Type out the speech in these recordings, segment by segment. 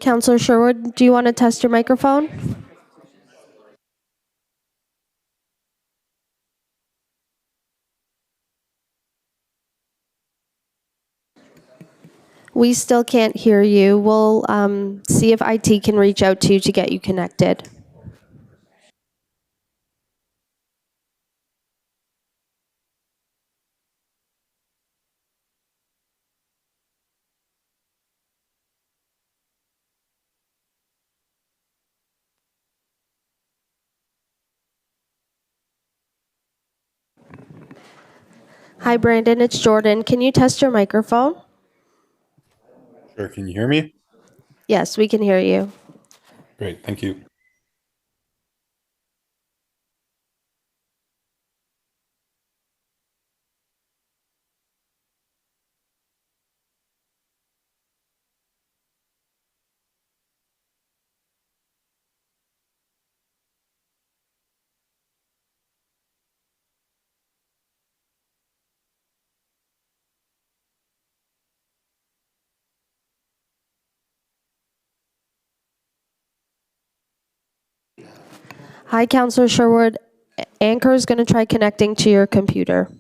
Counselor Sherwood, do you want to test your microphone? We still can't hear you. We'll see if IT can reach out to you to get you connected. Hi, Brandon. It's Jordan. Can you test your microphone? Sure, can you hear me? Yes, we can hear you. Great, thank you. Hi, Counselor Sherwood. Anchor is going to try connecting to your computer.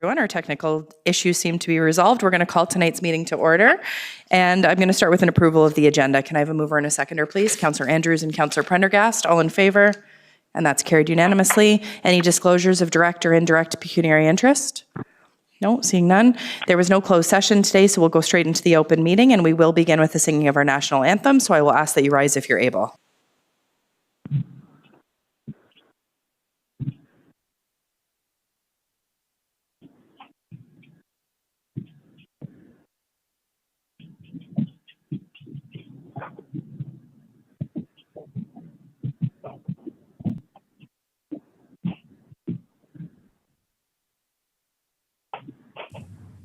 Everyone, our technical issues seem to be resolved. We're going to call tonight's meeting to order. And I'm going to start with an approval of the agenda. Can I have a mover and a seconder, please? Councillor Andrews and Councillor Prendergast, all in favor? And that's carried unanimously. Any disclosures of direct or indirect pecuniary interest? No, seeing none. There was no closed session today, so we'll go straight into the open meeting, and we will begin with the singing of our national anthem. So I will ask that you rise if you're able.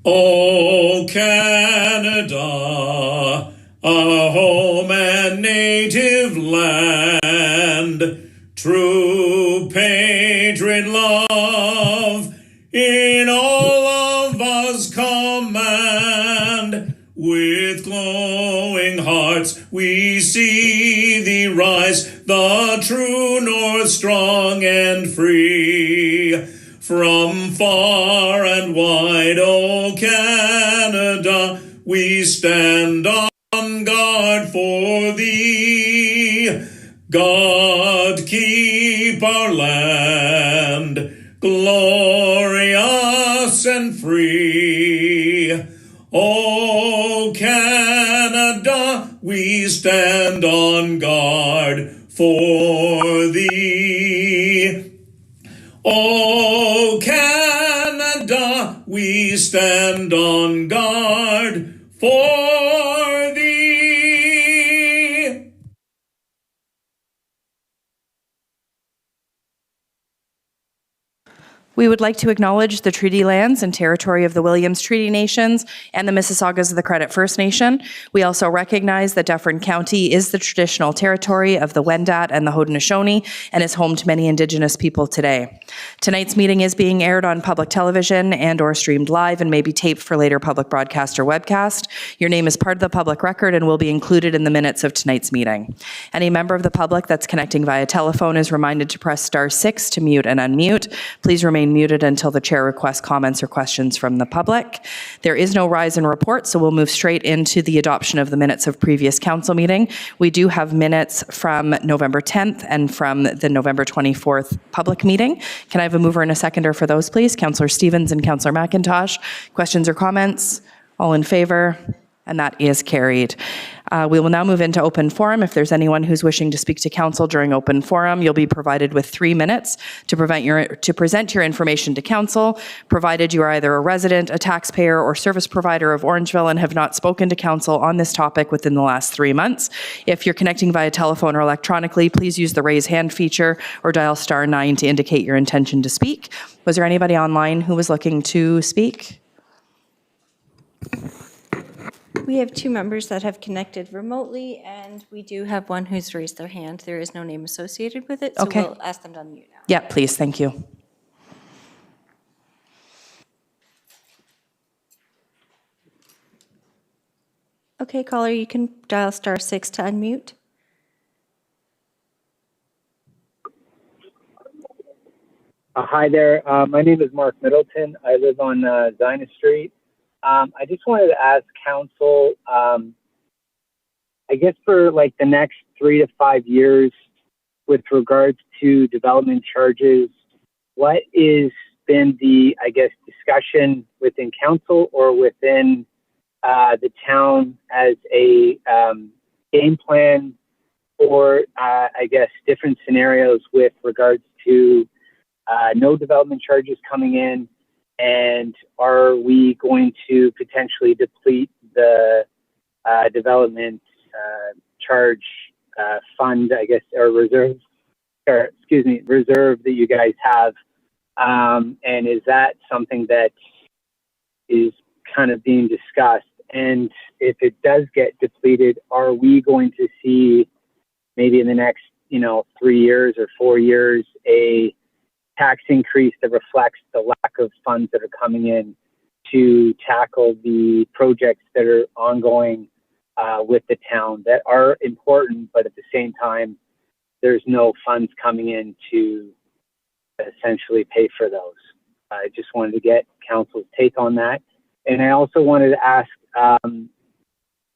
O Canada, our home and native land, true patriot love in all of us command. With glowing hearts we see thee rise, the true north strong and free. From far and wide, O Canada, we stand on guard for thee. God keep our land glorious and free. O Canada, we stand on guard for thee. O Canada, we stand on guard for thee. We would like to acknowledge the treaty lands and territory of the Williams Treaty Nations and the Mississaugas of the Credit First Nation. We also recognize that Dufferin County is the traditional territory of the Wendat and the Haudenosaunee and is home to many Indigenous people today. Tonight's meeting is being aired on public television and or streamed live and may be taped for later public broadcast or webcast. Your name is part of the public record and will be included in the minutes of tonight's meeting. Any member of the public that's connecting via telephone is reminded to press *6 to mute and unmute. Please remain muted until the chair requests comments or questions from the public. There is no rise in report, so we'll move straight into the adoption of the minutes of previous council meeting. We do have minutes from November 10th and from the November 24th public meeting. Can I have a mover and a seconder for those, please? Councillor Stevens and Councillor McIntosh. Questions or comments? All in favor? And that is carried. We will now move into open forum. If there's anyone who's wishing to speak to council during open forum, you'll be provided with 3 minutes to present your information to council, provided you are either a resident, a taxpayer, or service provider of Orangeville and have not spoken to council on this topic within the last 3 months. If you're connecting via telephone or electronically, please use the raise hand feature or dial *9 to indicate your intention to speak. Was there anybody online who was looking to speak? We have 2 members that have connected remotely, and we do have one who's raised their hand. There is no name associated with it, so Okay. we'll ask them to unmute now. Yeah, please. Thank you. Okay, caller, you can dial *6 to unmute. Hi there. My name is Mark Middleton. I live on Zina Street. I just wanted to ask council, I guess for like the next 3 to 5 years with regards to development charges, what is been the, I guess, discussion within council or within the town as a game plan for, I guess, different scenarios with regards to no development charges coming in, and are we going to potentially deplete the development charge fund, I guess, or reserve that you guys have, and is that something that is kind of being discussed? And if it does get depleted, are we going to see maybe in the next 3 years or 4 years a tax increase that reflects the lack of funds that are coming in to tackle the projects that are ongoing with the town that are important, but at the same time, there's no funds coming in to essentially pay for those? I just wanted to get council's take on that. And I also wanted to ask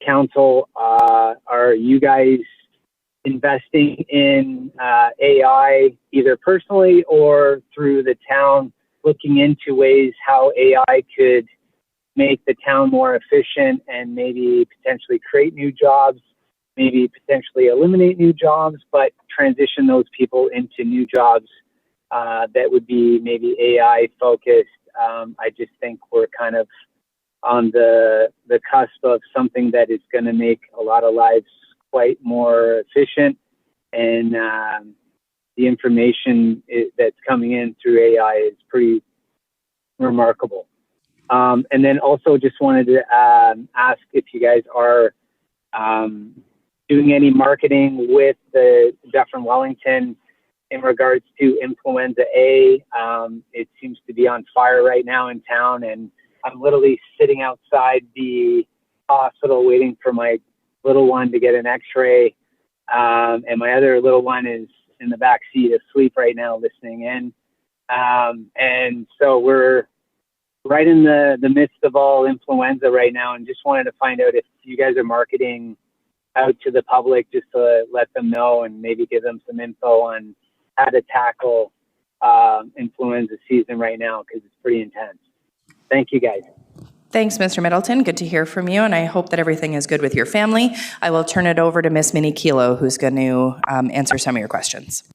council, are you guys investing in AI either personally or through the town, looking into ways how AI could make the town more efficient and maybe potentially create new jobs, maybe potentially eliminate new jobs, but transition those people into new jobs that would be maybe AI focused? I just think we're kind of on the cusp of something that is going to make a lot of lives quite more efficient, and the information that's coming in through AI is pretty remarkable. And then also just wanted to ask if you guys are doing any marketing with the Dufferin Wellington in regards to influenza A. It seems to be on fire right now in town, and I'm literally sitting outside the hospital waiting for my little one to get an x-ray. And my other little one is in the back seat asleep right now listening in. And so we're right in the midst of all influenza right now, and just wanted to find out if you guys are marketing out to the public just to let them know and maybe give them some info on how to tackle influenza season right now, because it's pretty intense. Thank you, guys. Thanks, Mr. Middleton. Good to hear from you, and I hope that everything is good with your family. I will turn it over to Ms. Minnie Kilo, who's going to answer some of your questions.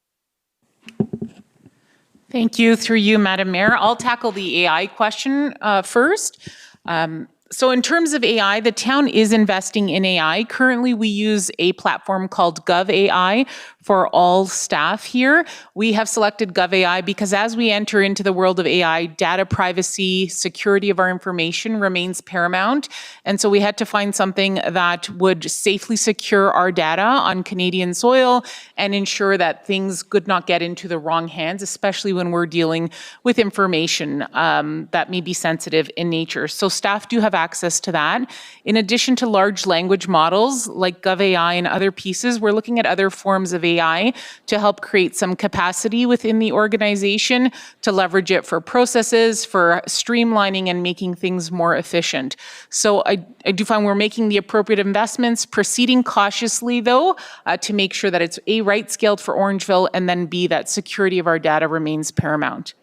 Thank you. Through you, Madam Mayor. I'll tackle the AI question first. So in terms of AI, the town is investing in AI. Currently, we use a platform called GovAI for all staff here. We have selected GovAI because as we enter into the world of AI, data privacy, security of our information remains paramount. And so we had to find something that would safely secure our data on Canadian soil and ensure that things could not get into the wrong hands, especially when we're dealing with information that may be sensitive in nature. So staff do have access to that. In addition to large language models like GovAI and other pieces, we're looking at other forms of AI to help create some capacity within the organization to leverage it for processes, for streamlining and making things more efficient. So I do find we're making the appropriate investments, proceeding cautiously though, to make sure that it's A, right scaled for Orangeville, and then B, that security of our data remains paramount.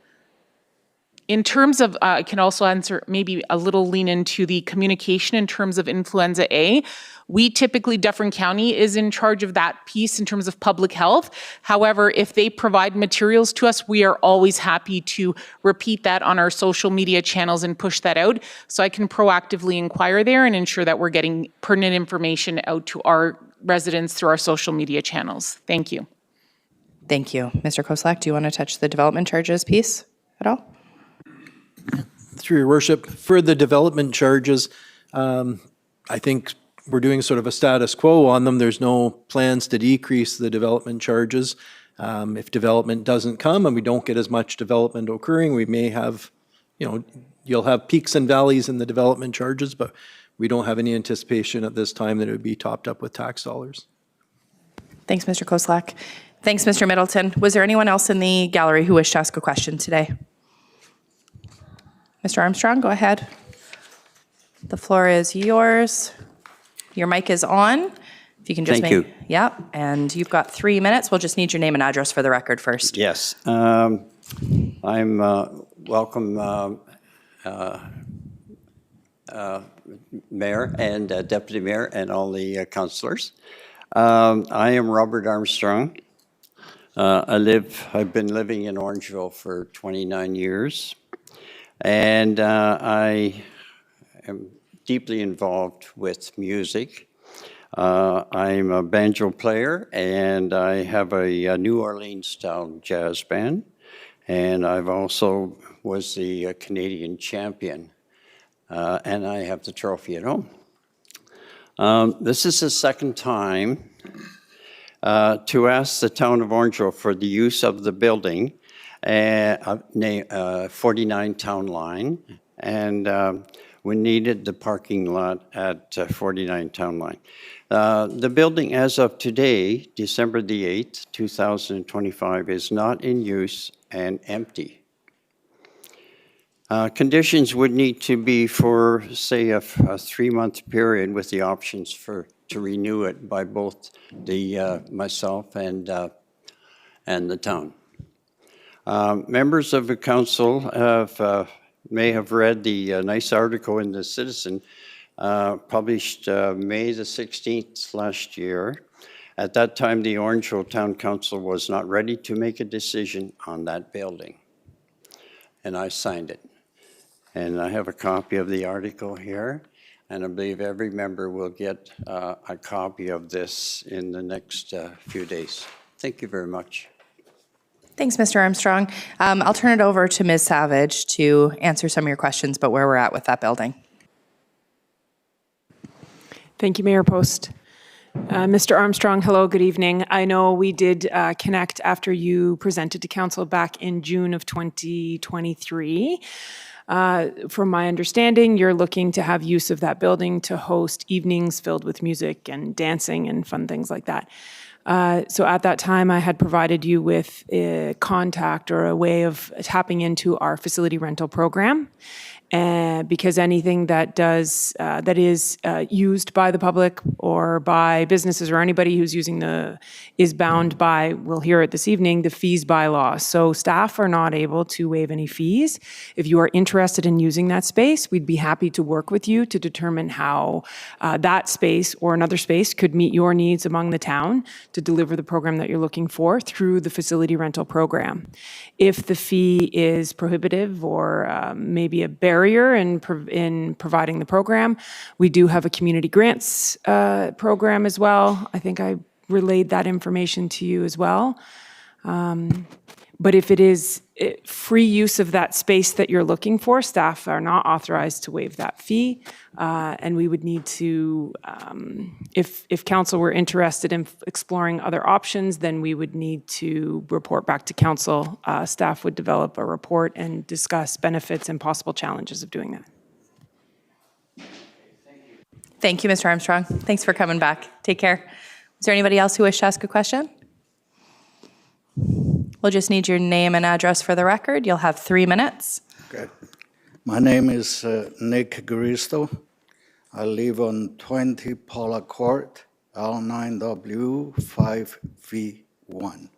In terms of, I can also answer maybe a little lean into the communication in terms of influenza A. We typically, Dufferin County is in charge of that piece in terms of public health. However, if they provide materials to us, we are always happy to repeat that on our social media channels and push that out. So I can proactively inquire there and ensure that we're getting pertinent information out to our residents through our social media channels. Thank you. Thank you. Mr. Koslak, do you want to touch the development charges piece at all? Through your worship, for the development charges, I think we're doing sort of a status quo on them. There's no plans to decrease the development charges. If development doesn't come and we don't get as much development occurring, we may have, you'll have peaks and valleys in the development charges, but we don't have any anticipation at this time that it would be topped up with tax dollars. Thanks, Mr. Koslak. Thanks, Mr. Middleton. Was there anyone else in the gallery who wished to ask a question today? Mr. Armstrong, go ahead. The floor is yours. Your mic is on. If you can just Thank you. Yeah, and you've got 3 minutes. We'll just need your name and address for the record first. Yes. I'm welcome Mayor and Deputy Mayor and all the councillors. I am Robert Armstrong. I've been living in Orangeville for 29 years. And I am deeply involved with music. I'm a banjo player, and I have a New Orleans-style jazz band. And I've also was the Canadian champion, and I have the trophy at home. This is the second time to ask the town of Orangeville for the use of the building 49 Town Line, and we needed the parking lot at 49 Town Line. The building as of today, December the 8th, 2025, is not in use and empty. Conditions would need to be for, say, a 3-month period with the options to renew it by both the myself and the town. Members of the council may have read the nice article in the Citizen published May the 16th last year. At that time, the Orangeville Town Council was not ready to make a decision on that building. And I signed it. And I have a copy of the article here, and I believe every member will get a copy of this in the next few days. Thank you very much. Thanks, Mr. Armstrong. I'll turn it over to Ms. Savage to answer some of your questions about where we're at with that building. Thank you, Mayor Post. Mr. Armstrong, hello, good evening. I know we did connect after you presented to council back in June of 2023. From my understanding, you're looking to have use of that building to host evenings filled with music and dancing and fun things like that. So at that time, I had provided you with a contact or a way of tapping into our facility rental program. Because anything that is used by the public or by businesses or anybody who's using is bound by, we'll hear it this evening, the fees bylaw. So staff are not able to waive any fees. If you are interested in using that space, we'd be happy to work with you to determine how that space or another space could meet your needs among the town to deliver the program that you're looking for through the facility rental program. If the fee is prohibitive or maybe a barrier in providing the program, we do have a community grants program as well. I think I relayed that information to you as well. But if it is free use of that space that you're looking for, staff are not authorized to waive that fee. And we would need to, if council were interested in exploring other options, then we would need to report back to council. Staff would develop a report and discuss benefits and possible challenges of doing that. Thank you, Mr. Armstrong. Thanks for coming back. Take care. Is there anybody else who wishes to ask a question? We'll just need your name and address for the record. You'll have 3 minutes. Okay. My name is Nick Garisto. I live on 20 Paula Court, L9W5V1.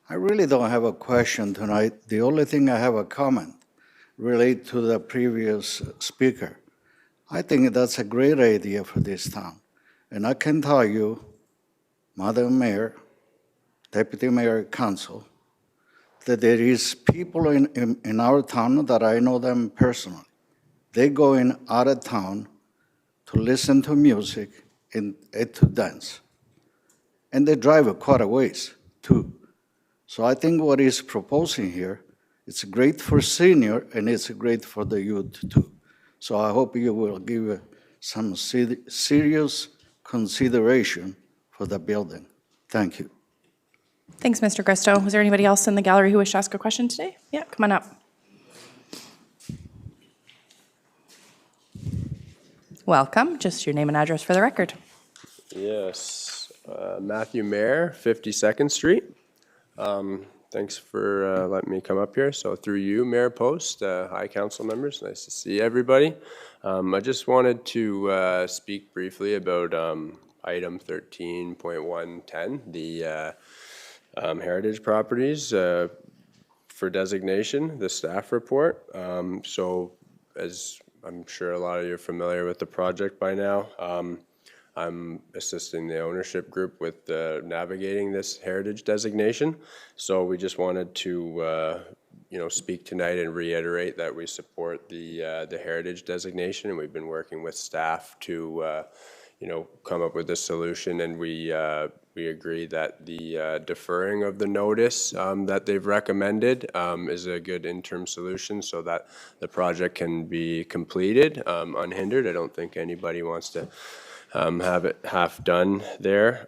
I really don't have a question tonight. The only thing I have a comment relate to the previous speaker. I think that's a great idea for this town. And I can tell you, Madam Mayor, Deputy Mayor, Council, that there is people in our town that I know them personally. They go in out of town to listen to music and to dance. And they drive quite a ways, too. So I think what he's proposing here, it's great for senior and it's great for the youth, too. So I hope you will give some serious consideration for the building. Thank you. Thanks, Mr. Gristo. Was there anybody else in the gallery who wished to ask a question today? Yeah, come on up. Welcome. Just your name and address for the record. Yes, Matthew Mayer, 52nd Street. Thanks for letting me come up here. So through you, Mayor Post, hi council members, nice to see everybody. I just wanted to speak briefly about item 13.110, the heritage properties for designation, the staff report. So as I'm sure a lot of you are familiar with the project by now, I'm assisting the ownership group with navigating this heritage designation. So we just wanted to speak tonight and reiterate that we support the heritage designation, and we've been working with staff to come up with a solution, and we agree that the deferring of the notice that they've recommended is a good interim solution so that the project can be completed unhindered. I don't think anybody wants to have it half done there.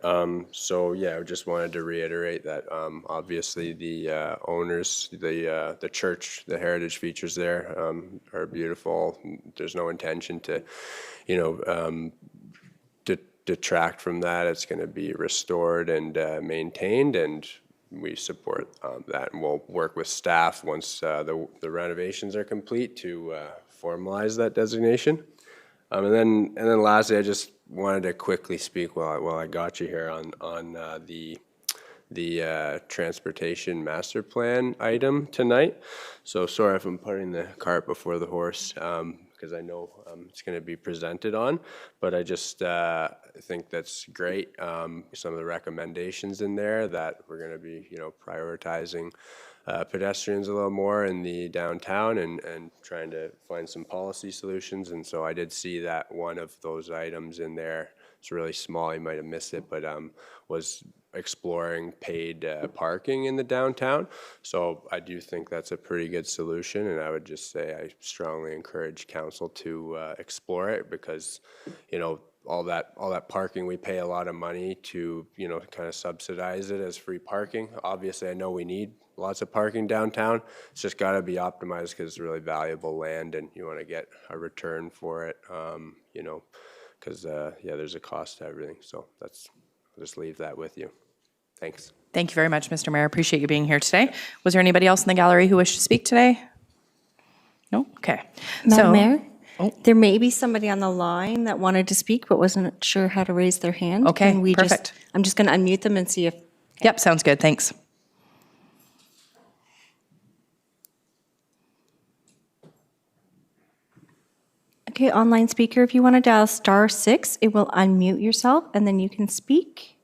So yeah, I just wanted to reiterate that obviously the owners, the church, the heritage features there are beautiful. There's no intention to, detract from that. It's going to be restored and maintained, and we support that, and we'll work with staff once the renovations are complete to formalize that designation. And then lastly, I just wanted to quickly speak while I got you here on the transportation master plan item tonight. So sorry if I'm putting the cart before the horse, because I know it's going to be presented on, but I just think that's great. Some of the recommendations in there that we're going to be, prioritizing pedestrians a little more in the downtown and trying to find some policy solutions. And so I did see that one of those items in there. It's really small, you might have missed it, but was exploring paid parking in the downtown. So I do think that's a pretty good solution, and I would just say I strongly encourage council to explore it, because all that parking, we pay a lot of money to kind of subsidize it as free parking. Obviously, I know we need lots of parking downtown. It's just got to be optimized because it's really valuable land, and you want to get a return for it. Because there's a cost to everything. So I'll just leave that with you. Thanks. Thank you very much, Mr. Mayor. I appreciate you being here today. Was there anybody else in the gallery who wished to speak today? No? Okay. Madam Mayor, there may be somebody on the line that wanted to speak but wasn't sure how to raise their hand. Okay, Can we perfect. I'm just going to unmute them and see if... Yep, sounds good. Thanks. Okay, online speaker, if you want to dial *6, it will unmute yourself and then you can speak.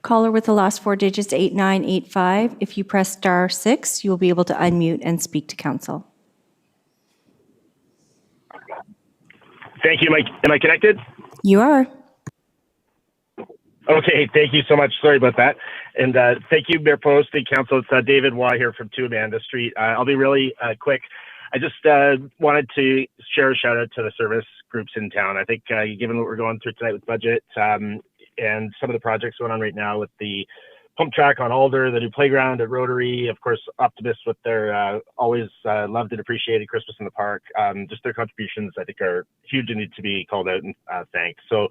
Caller with the last 4 digits, 8985. If you press *6, you will be able to unmute and speak to council. Thank you. Am I connected? You are. Okay, thank you so much. Sorry about that. And thank you, Mayor Post and Council. It's David Waugh here from 2 Amanda Street. I'll be really quick. I just wanted to share a shout out to the service groups in town. I think given what we're going through tonight with budget and some of the projects going on right now with the pump track on Alder, the new playground at Rotary, of course, Optimist with their always loved and appreciated Christmas in the Park. Just their contributions, I think, are huge and need to be called out and thanked. So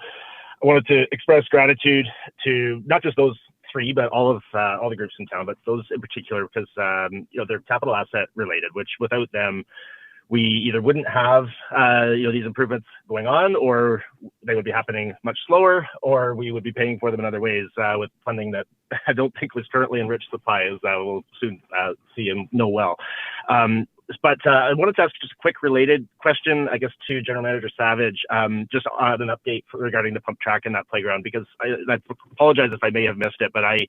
I wanted to express gratitude to not just those 3, but all the groups in town, but those in particular, because they're capital asset related, which without them, we either wouldn't have these improvements going on, or they would be happening much slower, or we would be paying for them in other ways with funding that I don't think was currently in rich supply, as we'll soon see and know well. But I wanted to ask just a quick related question, I guess, to General Manager Savage, just on an update regarding the pump track and that playground, because I apologize if I may have missed it, but I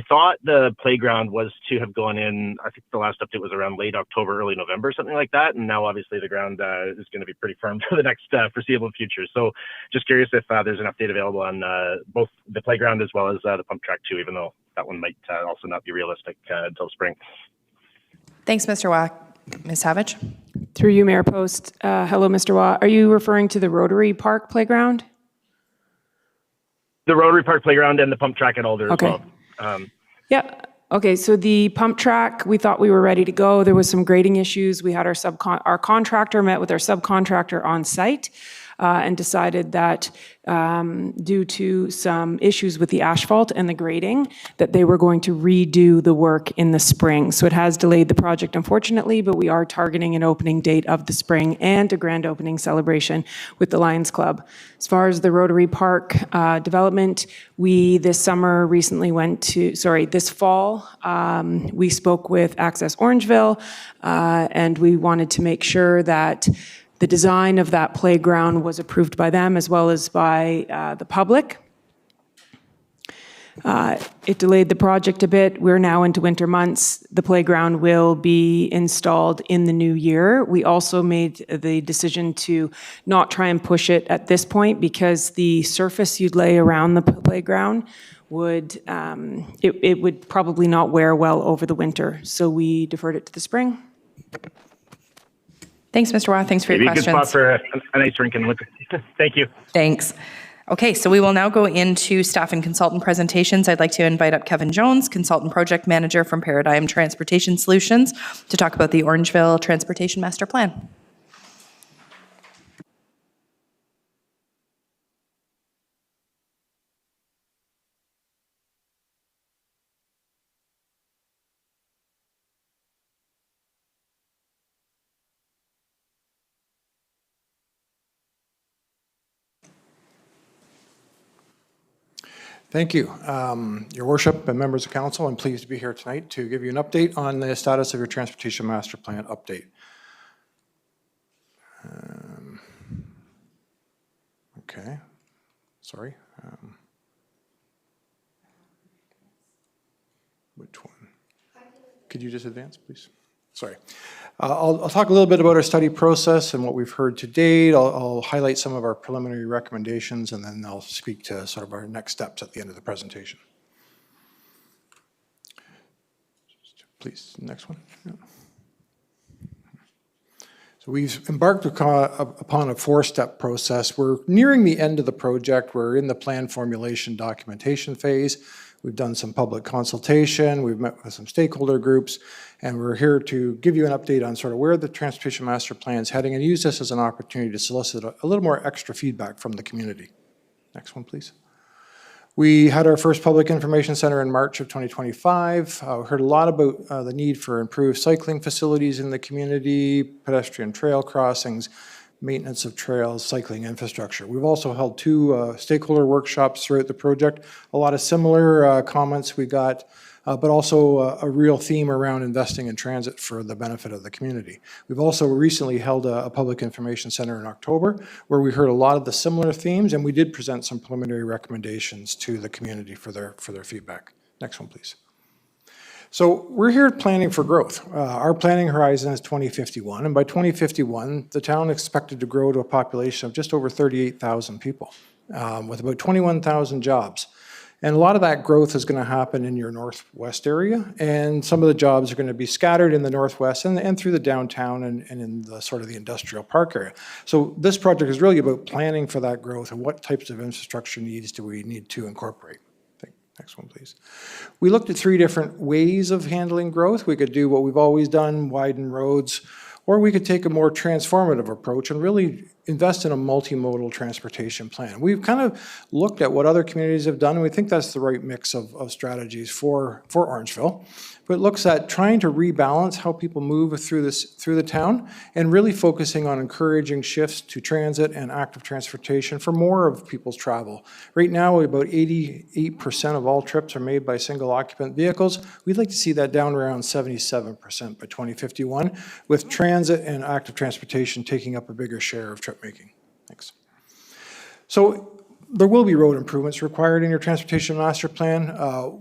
thought the playground was to have gone in, I think the last update was around late October, early November, something like that. And now obviously the ground is going to be pretty firm for the next foreseeable future. So just curious if there's an update available on both the playground as well as the pump track too, even though that one might also not be realistic until spring. Thanks, Mr. Waugh. Ms. Savage? Through you, Mayor Post. Hello, Mr. Waugh. Are you referring to the Rotary Park playground? The Rotary Park playground and the pump track at Alder as well. Yeah. Okay. So the pump track, we thought we were ready to go. There was some grading issues. We had our contractor met with our subcontractor on site and decided that due to some issues with the asphalt and the grading, that they were going to redo the work in the spring. So it has delayed the project, unfortunately, but we are targeting an opening date of the spring and a grand opening celebration with the Lions Club. As far as the Rotary Park development, we this fall, we spoke with Access Orangeville, and we wanted to make sure that the design of that playground was approved by them as well as by the public. It delayed the project a bit. We're now into winter months. The playground will be installed in the new year. We also made the decision to not try and push it at this point because the surface you'd lay around the playground would, it would probably not wear well over the winter. So we deferred it to the spring. Thanks, Mr. Waugh. Thanks for your questions. Maybe a good spot for a nice drink in the winter. Thank you. Thanks. Okay, so we will now go into staff and consultant presentations. I'd like to invite up Kevin Jones, Consultant Project Manager from Paradigm Transportation Solutions, to talk about the Orangeville Transportation Master Plan. Thank you. Your Worship and members of council, I'm pleased to be here tonight to give you an update on the status of your Transportation Master Plan update. Okay, sorry. Which one? Could you just advance, please? Sorry. I'll talk a little bit about our study process and what we've heard to date. I'll highlight some of our preliminary recommendations, and then I'll speak to sort of our next steps at the end of the presentation. Please, next one. Yeah. So we've embarked upon a four-step process. We're nearing the end of the project. We're in the plan formulation documentation phase. We've done some public consultation. We've met with some stakeholder groups, and we're here to give you an update on sort of where the Transportation Master Plan is heading and use this as an opportunity to solicit a little more extra feedback from the community. Next one, please. We had our first public information center in March of 2025. We heard a lot about the need for improved cycling facilities in the community, pedestrian trail crossings, maintenance of trails, cycling infrastructure. We've also held two stakeholder workshops throughout the project. A lot of similar comments we got, but also a real theme around investing in transit for the benefit of the community. We've also recently held a public information center in October where we heard a lot of the similar themes, and we did present some preliminary recommendations to the community for their feedback. Next one, please. So we're here planning for growth. Our planning horizon is 2051, and by 2051, the town expected to grow to a population of just over 38,000 people, with about 21,000 jobs. And a lot of that growth is going to happen in your northwest area, and some of the jobs are going to be scattered in the northwest and through the downtown and in the sort of the industrial park area. So this project is really about planning for that growth and what types of infrastructure needs do we need to incorporate. Next one, please. We looked at three different ways of handling growth. We could do what we've always done, widen roads, or we could take a more transformative approach and really invest in a multimodal transportation plan. We've kind of looked at what other communities have done, and we think that's the right mix of strategies for Orangeville. But it looks at trying to rebalance how people move through the town and really focusing on encouraging shifts to transit and active transportation for more of people's travel. Right now, about 88% of all trips are made by single occupant vehicles. We'd like to see that down around 77% by 2051, with transit and active transportation taking up a bigger share of trip making. Thanks. So there will be road improvements required in your Transportation Master Plan.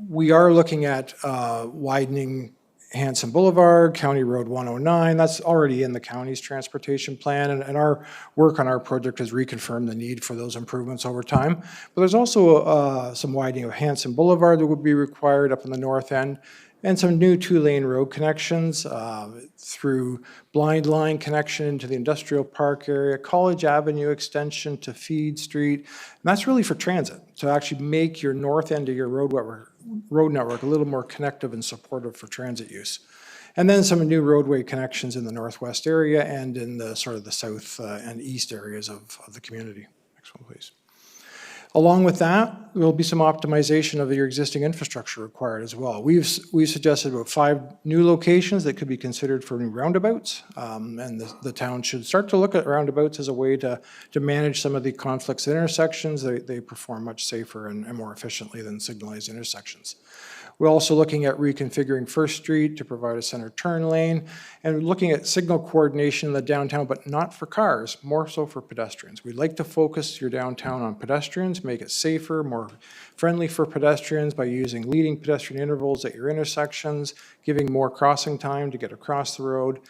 We are looking at widening Hanson Boulevard, County Road 109. That's already in the county's transportation plan, and our work on our project has reconfirmed the need for those improvements over time. But there's also some widening of Hanson Boulevard that would be required up in the north end, and some new two-lane road connections through Blind Line connection into the industrial park area, College Avenue extension to Feed Street. And that's really for transit, to actually make your north end of your road network a little more connective and supportive for transit use. And then some new roadway connections in the northwest area and in the sort of the south and east areas of the community. Next one, please. Along with that, there will be some optimization of your existing infrastructure required as well. We've suggested about 5 new locations that could be considered for new roundabouts, and the town should start to look at roundabouts as a way to manage some of the conflicts at intersections. They perform much safer and more efficiently than signalized intersections. We're also looking at reconfiguring First Street to provide a center turn lane and looking at signal coordination in the downtown, but not for cars, more so for pedestrians. We'd like to focus your downtown on pedestrians, make it safer, more friendly for pedestrians by using leading pedestrian intervals at your intersections, giving more crossing time to get across the road,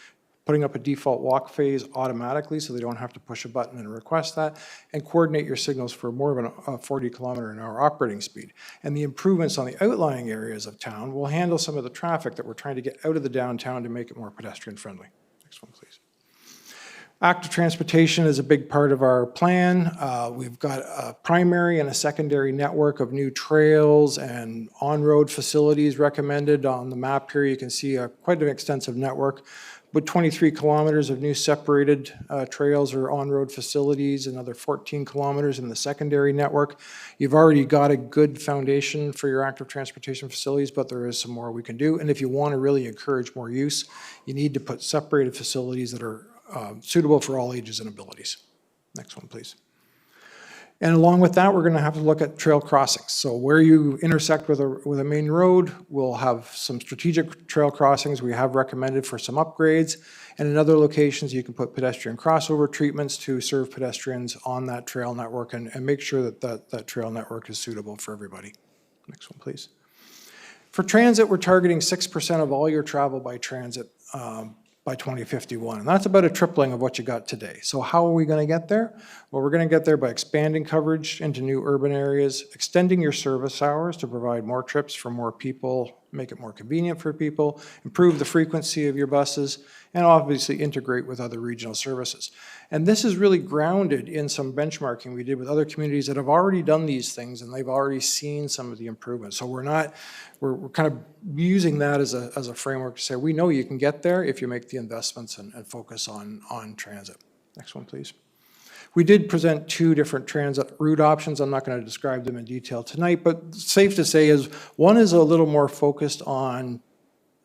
putting up a default walk phase automatically so they don't have to push a button and request that, and coordinate your signals for more of a 40-kilometer-an-hour operating speed. And the improvements on the outlying areas of town will handle some of the traffic that we're trying to get out of the downtown to make it more pedestrian friendly. Next one, please. Active transportation is a big part of our plan. We've got a primary and a secondary network of new trails and on-road facilities recommended. On the map here, you can see quite an extensive network with 23 kilometers of new separated trails or on-road facilities, another 14 kilometers in the secondary network. You've already got a good foundation for your active transportation facilities, but there is some more we can do. And if you want to really encourage more use, you need to put separated facilities that are suitable for all ages and abilities. Next one, please. And along with that, we're going to have to look at trail crossings. So where you intersect with a main road, we'll have some strategic trail crossings we have recommended for some upgrades. And in other locations, you can put pedestrian crossover treatments to serve pedestrians on that trail network and make sure that trail network is suitable for everybody. Next one, please. For transit, we're targeting 6% of all your travel by transit by 2051. And that's about a tripling of what you got today. So how are we going to get there? Well, we're going to get there by expanding coverage into new urban areas, extending your service hours to provide more trips for more people, make it more convenient for people, improve the frequency of your buses, and obviously integrate with other regional services. And this is really grounded in some benchmarking we did with other communities that have already done these things and they've already seen some of the improvements. So we're kind of using that as a framework to say, we know you can get there if you make the investments and focus on transit. Next one, please. We did present 2 different transit route options. I'm not going to describe them in detail tonight, but safe to say is one is a little more focused on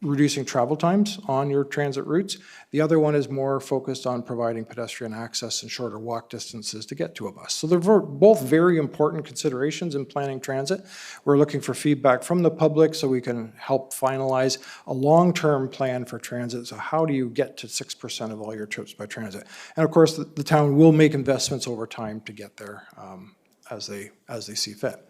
reducing travel times on your transit routes. The other one is more focused on providing pedestrian access and shorter walk distances to get to a bus. So they're both very important considerations in planning transit. We're looking for feedback from the public so we can help finalize a long-term plan for transit. So how do you get to 6% of all your trips by transit? And of course, the town will make investments over time to get there as they see fit.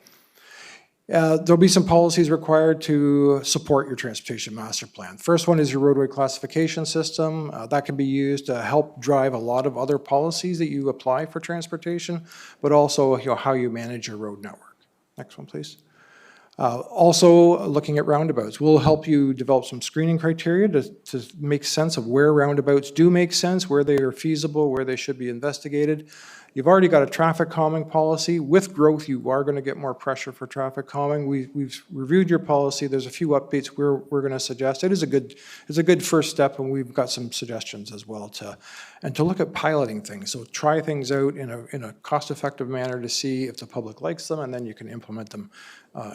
There'll be some policies required to support your transportation master plan. First one is your roadway classification system. That can be used to help drive a lot of other policies that you apply for transportation, but also how you manage your road network. Next one, please. Also, looking at roundabouts. We'll help you develop some screening criteria to make sense of where roundabouts do make sense, where they are feasible, where they should be investigated. You've already got a traffic calming policy. With growth, you are going to get more pressure for traffic calming. We've reviewed your policy. There's a few updates we're going to suggest. It's a good first step, and we've got some suggestions as well to look at piloting things. So try things out in a cost-effective manner to see if the public likes them, and then you can implement them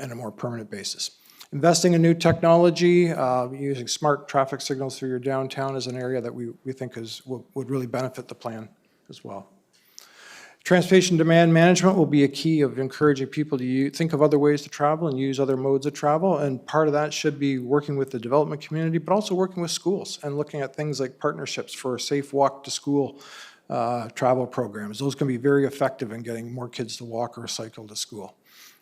in a more permanent basis. Investing in new technology, using smart traffic signals through your downtown is an area that we think would really benefit the plan as well. Transportation demand management will be a key of encouraging people to think of other ways to travel and use other modes of travel. And part of that should be working with the development community, but also working with schools and looking at things like partnerships for safe walk to school travel programs. Those can be very effective in getting more kids to walk or cycle to school.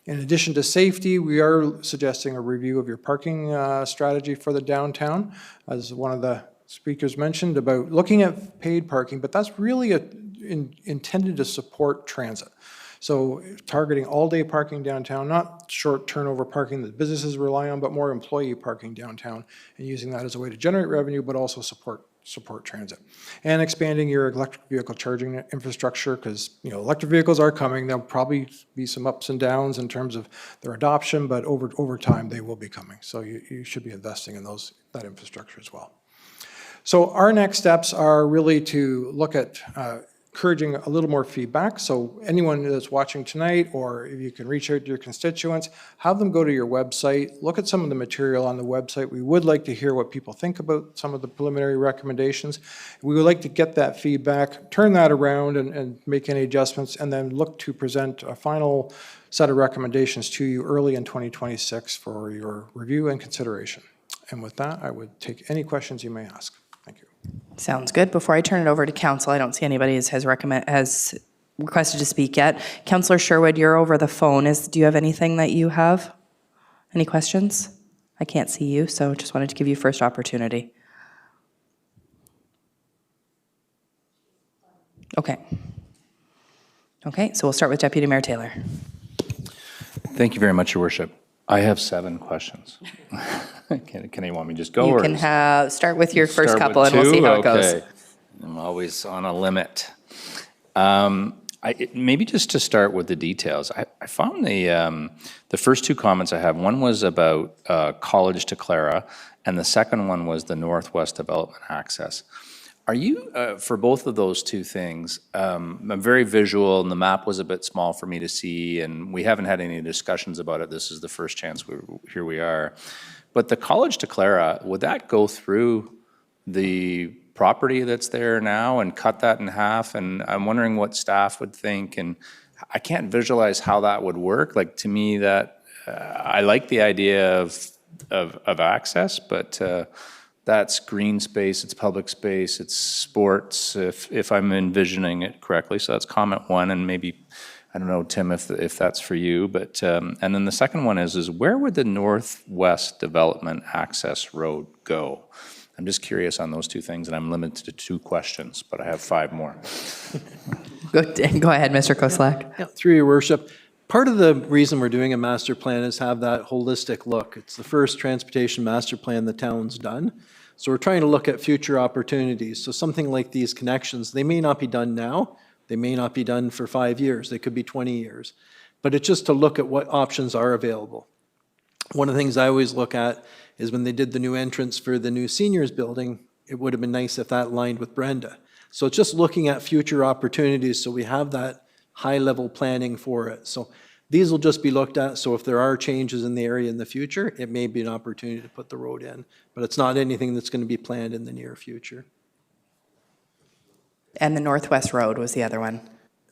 In addition to safety, we are suggesting a review of your parking strategy for the downtown, as one of the speakers mentioned about looking at paid parking, but that's really intended to support transit. So targeting all-day parking downtown, not short turnover parking that businesses rely on, but more employee parking downtown, and using that as a way to generate revenue, but also support transit. And expanding your electric vehicle charging infrastructure, because electric vehicles are coming. There'll probably be some ups and downs in terms of their adoption, but over time they will be coming. So you should be investing in that infrastructure as well. So our next steps are really to look at encouraging a little more feedback. So anyone that's watching tonight, or if you can reach out to your constituents, have them go to your website, look at some of the material on the website. We would like to hear what people think about some of the preliminary recommendations. We would like to get that feedback, turn that around and make any adjustments, and then look to present a final set of recommendations to you early in 2026 for your review and consideration. And with that, I would take any questions you may ask. Thank you. Sounds good. Before I turn it over to council, I don't see anybody has requested to speak yet. Councillor Sherwood, you're over the phone. Do you have anything that you have? Any questions? I can't see you, so just wanted to give you first opportunity. Okay. Okay, so we'll start with Deputy Mayor Taylor. Thank you very much, Your Worship. I have 7 questions. Can you want me to just go? You can start with your first couple and we'll see how it goes. I'm always on a limit. Maybe just to start with the details, I found the first two comments I have, one was about College to Clara, and the second one was the Northwest Development Access. Are you, for both of those two things, I'm very visual, and the map was a bit small for me to see, and we haven't had any discussions about it. This is the first chance here we are. But the College to Clara, would that go through the property that's there now and cut that in half? And I'm wondering what staff would think, and I can't visualize how that would work. Like, to me, that I like the idea of access, but that's green space, it's public space, it's sports, if I'm envisioning it correctly. So that's comment one, and maybe, I don't know, Tim, if that's for you. But and then the second one is where would the Northwest Development Access Road go? I'm just curious on those two things, and I'm limited to 2 questions, but I have 5 more. Go ahead, Mr. Koslak. Yeah, through your worship, part of the reason we're doing a master plan is have that holistic look. It's the first transportation master plan the town's done. So we're trying to look at future opportunities. So something like these connections, they may not be done now. They may not be done for 5 years. They could be 20 years. But it's just to look at what options are available. One of the things I always look at is when they did the new entrance for the new seniors building, it would have been nice if that aligned with Brenda. So it's just looking at future opportunities so we have that high-level planning for it. So these will just be looked at. So if there are changes in the area in the future, it may be an opportunity to put the road in. But it's not anything that's going to be planned in the near future. And the Northwest Road was the other one.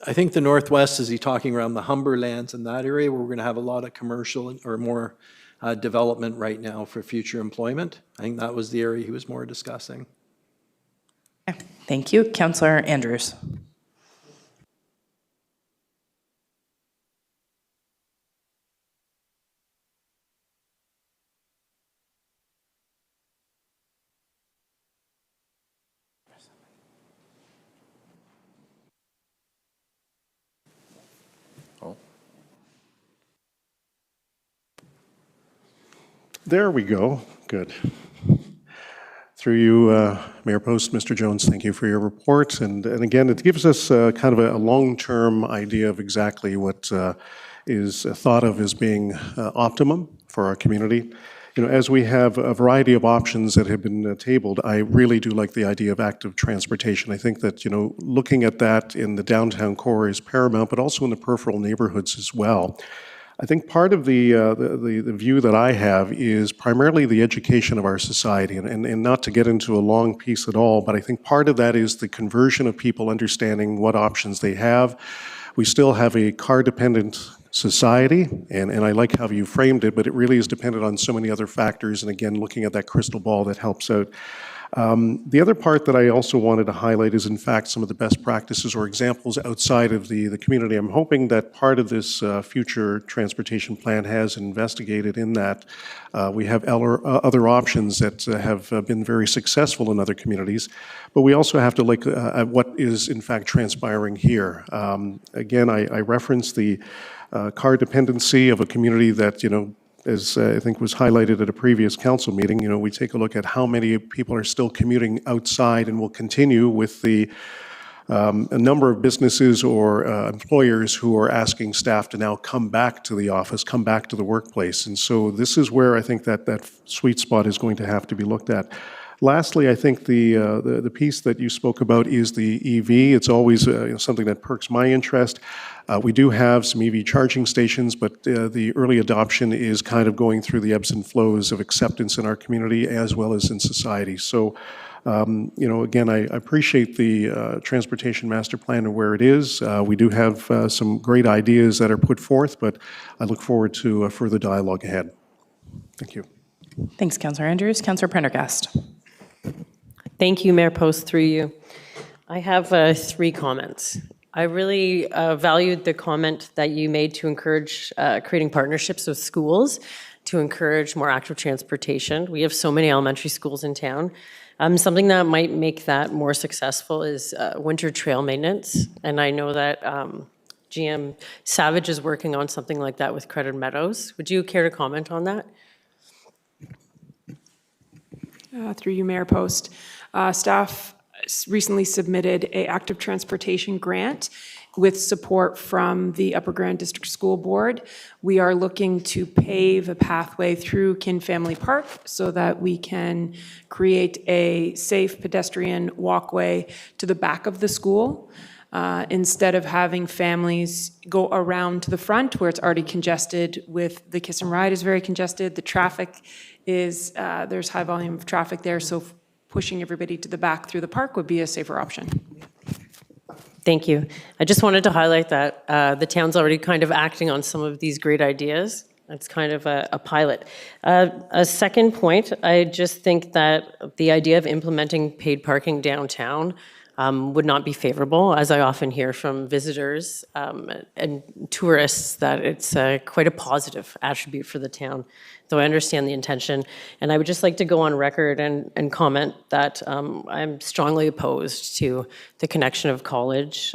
I think the Northwest, is he talking around the Humberlands in that area where we're going to have a lot of commercial or more development right now for future employment? I think that was the area he was more discussing. Thank you. Councillor Andrews. There we go. Good. Through you, Mayor Post, Mr. Jones, thank you for your report. And again, it gives us kind of a long-term idea of exactly what is thought of as being optimum for our community. You know, as we have a variety of options that have been tabled, I really do like the idea of active transportation. I think that, you know, looking at that in the downtown core is paramount, but also in the peripheral neighborhoods as well. I think part of the view that I have is primarily the education of our society, and not to get into a long piece at all, but I think part of that is the conversion of people understanding what options they have. We still have a car-dependent society, and I like how you framed it, but it really is dependent on so many other factors, and again, looking at that crystal ball that helps out. The other part that I also wanted to highlight is, in fact, some of the best practices or examples outside of the community. I'm hoping that part of this future transportation plan has investigated in that. We have other options that have been very successful in other communities, but we also have to look at what is, in fact, transpiring here. Again, I referenced the car dependency of a community that, you know, as I think was highlighted at a previous council meeting, you know, we take a look at how many people are still commuting outside and will continue with the a number of businesses or employers who are asking staff to now come back to the office, come back to the workplace. And so this is where I think that sweet spot is going to have to be looked at. Lastly, I think the piece that you spoke about is the EV. It's always something that perks my interest. We do have some EV charging stations, but the early adoption is kind of going through the ebbs and flows of acceptance in our community as well as in society. So, you know, again, I appreciate the transportation master plan and where it is. We do have some great ideas that are put forth, but I look forward to further dialogue ahead. Thank you. Thanks, Councillor Andrews. Councillor Prendergast. Thank you, Mayor Post, through you. I have 3 comments. I really valued the comment that you made to encourage creating partnerships with schools to encourage more active transportation. We have so many elementary schools in town. Something that might make that more successful is winter trail maintenance. And I know that GM Savage is working on something like that with Credit Meadows. Would you care to comment on that? Through you, Mayor Post. Staff recently submitted a active transportation grant with support from the Upper Grand District School Board. We are looking to pave a pathway through Kin Family Park so that we can create a safe pedestrian walkway to the back of the school. Instead of having families go around to the front where it's already congested with the Kiss and Ride is very congested. The traffic is, there's high volume of traffic there, so pushing everybody to the back through the park would be a safer option. Thank you. I just wanted to highlight that the town's already kind of acting on some of these great ideas. It's kind of a pilot. A second point, I just think that the idea of implementing paid parking downtown would not be favorable, as I often hear from visitors and tourists, that it's quite a positive attribute for the town, though I understand the intention. And I would just like to go on record and comment that I'm strongly opposed to the connection of College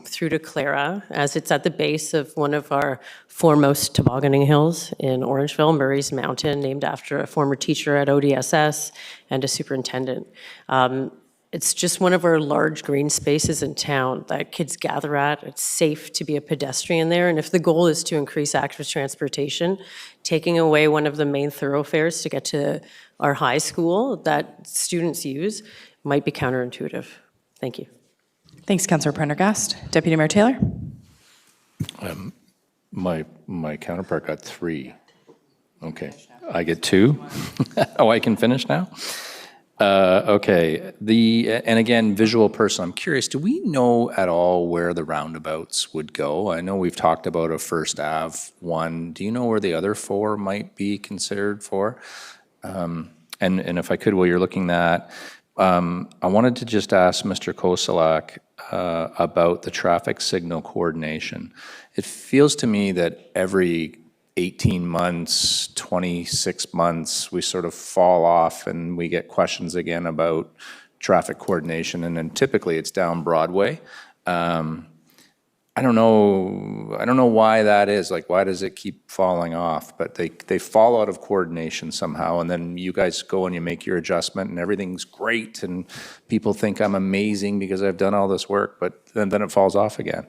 through to Clara, as it's at the base of one of our foremost tobogganing hills in Orangeville, Murray's Mountain, named after a former teacher at ODSS and a superintendent. It's just one of our large green spaces in town that kids gather at. It's safe to be a pedestrian there. And if the goal is to increase active transportation, taking away one of the main thoroughfares to get to our high school that students use might be counterintuitive. Thank you. Thanks, Councillor Prendergast. Deputy Mayor Taylor? My counterpart got 3. Okay, I get 2? Oh, I can finish now? Okay, and again, visual person, I'm curious, do we know at all where the roundabouts would go? I know we've talked about a First Ave one. Do you know where the other 4 might be considered for? And if I could, while you're looking at, I wanted to just ask Mr. Koselak about the traffic signal coordination. It feels to me that every 18 months, 26 months, we sort of fall off and we get questions again about traffic coordination, and then typically it's down Broadway. I don't know why that is. Like, why does it keep falling off? But they fall out of coordination somehow, and then you guys go and you make your adjustment and everything's great, and people think I'm amazing because I've done all this work, but then it falls off again.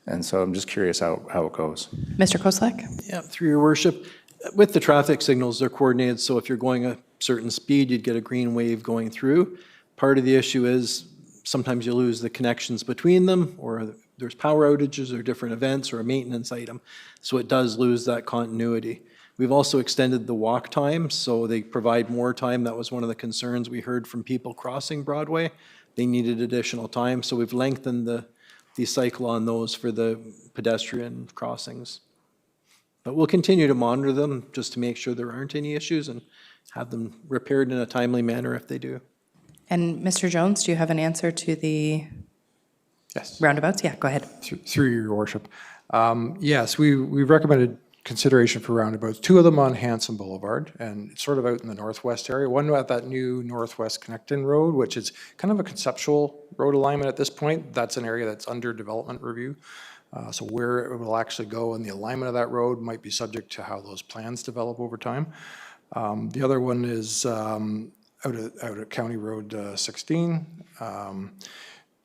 And so I'm just curious how it goes. Mr. Koselak? Yeah, through your worship, with the traffic signals, they're coordinated, so if you're going a certain speed, you'd get a green wave going through. Part of the issue is sometimes you lose the connections between them, or there's power outages or different events or a maintenance item, so it does lose that continuity. We've also extended the walk time, so they provide more time. That was one of the concerns we heard from people crossing Broadway. They needed additional time, so we've lengthened the cycle on those for the pedestrian crossings. But we'll continue to monitor them just to make sure there aren't any issues and have them repaired in a timely manner if they do. And Mr. Jones, do you have an answer to the roundabouts? Yeah, go ahead. Through your worship. Yes, we recommended consideration for roundabouts, 2 of them on Hanson Boulevard, and it's sort of out in the northwest area. One at that new Northwest Connectin Road, which is kind of a conceptual road alignment at this point. That's an area that's under development review. So where it will actually go and the alignment of that road might be subject to how those plans develop over time. The other one is out at County Road 16.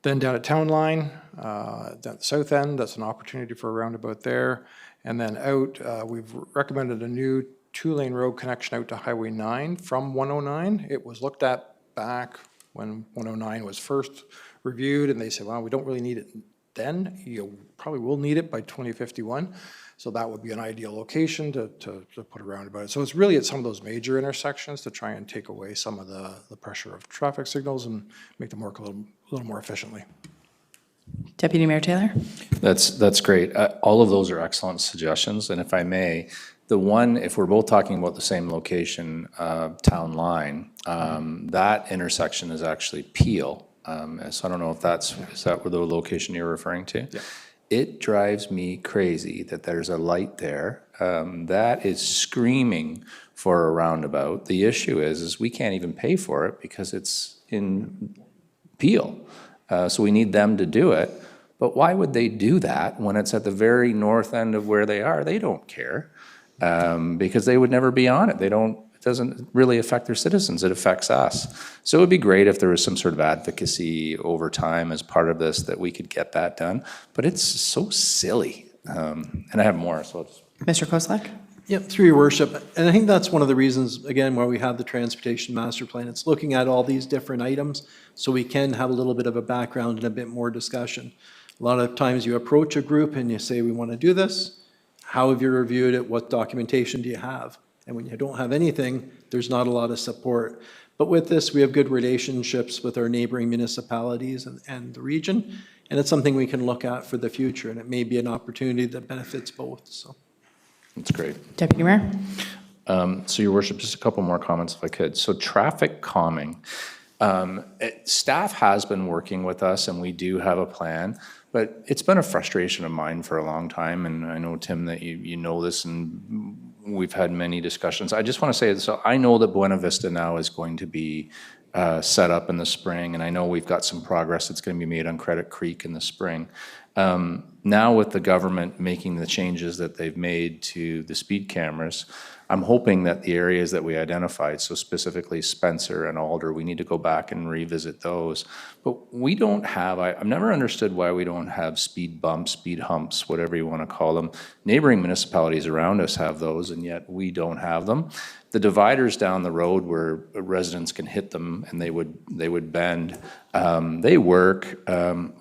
Then down at Town Line, down at the south end, that's an opportunity for a roundabout there. And then out, we've recommended a new 2-lane road connection out to Highway 9 from 109. It was looked at back when 109 was first reviewed, and they said, well, we don't really need it then. You probably will need it by 2051. So that would be an ideal location to put a roundabout. So it's really at some of those major intersections to try and take away some of the pressure of traffic signals and make them work a little more efficiently. Deputy Mayor Taylor? That's great. All of those are excellent suggestions. And if I may, the one, if we're both talking about the same location, Town Line, that intersection is actually Peel. So I don't know if is that the location you're referring to? Yeah. It drives me crazy that there's a light there that is screaming for a roundabout. The issue is we can't even pay for it because it's in Peel. So we need them to do it. But why would they do that when it's at the very north end of where they are? They don't care because they would never be on it. It doesn't really affect their citizens, it affects us. So it would be great if there was some sort of advocacy over time as part of this that we could get that done, but it's so silly. And I have more, so it's. Mr. Koslak? Yep, through your worship. And I think that's one of the reasons, again, why we have the transportation master plan. It's looking at all these different items so we can have a little bit of a background and a bit more discussion. A lot of times you approach a group and you say, we want to do this. How have you reviewed it? What documentation do you have? And when you don't have anything, there's not a lot of support. But with this, we have good relationships with our neighboring municipalities and the region. And it's something we can look at for the future. And it may be an opportunity that benefits both, so. That's great. Deputy Mayor? So, Your Worship, just a couple more comments if I could. So traffic calming. Staff has been working with us and we do have a plan, but it's been a frustration of mine for a long time. And I know, Tim, that you know this and we've had many discussions. I just want to say, so I know that Buena Vista now is going to be set up in the spring, and I know we've got some progress that's going to be made on Credit Creek in the spring. Now with the government making the changes that they've made to the speed cameras, I'm hoping that the areas that we identified, so specifically Spencer and Alder, we need to go back and revisit those. But we don't have, I've never understood why we don't have speed bumps, speed humps, whatever you want to call them. Neighboring municipalities around us have those, and yet we don't have them. The dividers down the road where residents can hit them and they would bend, they work.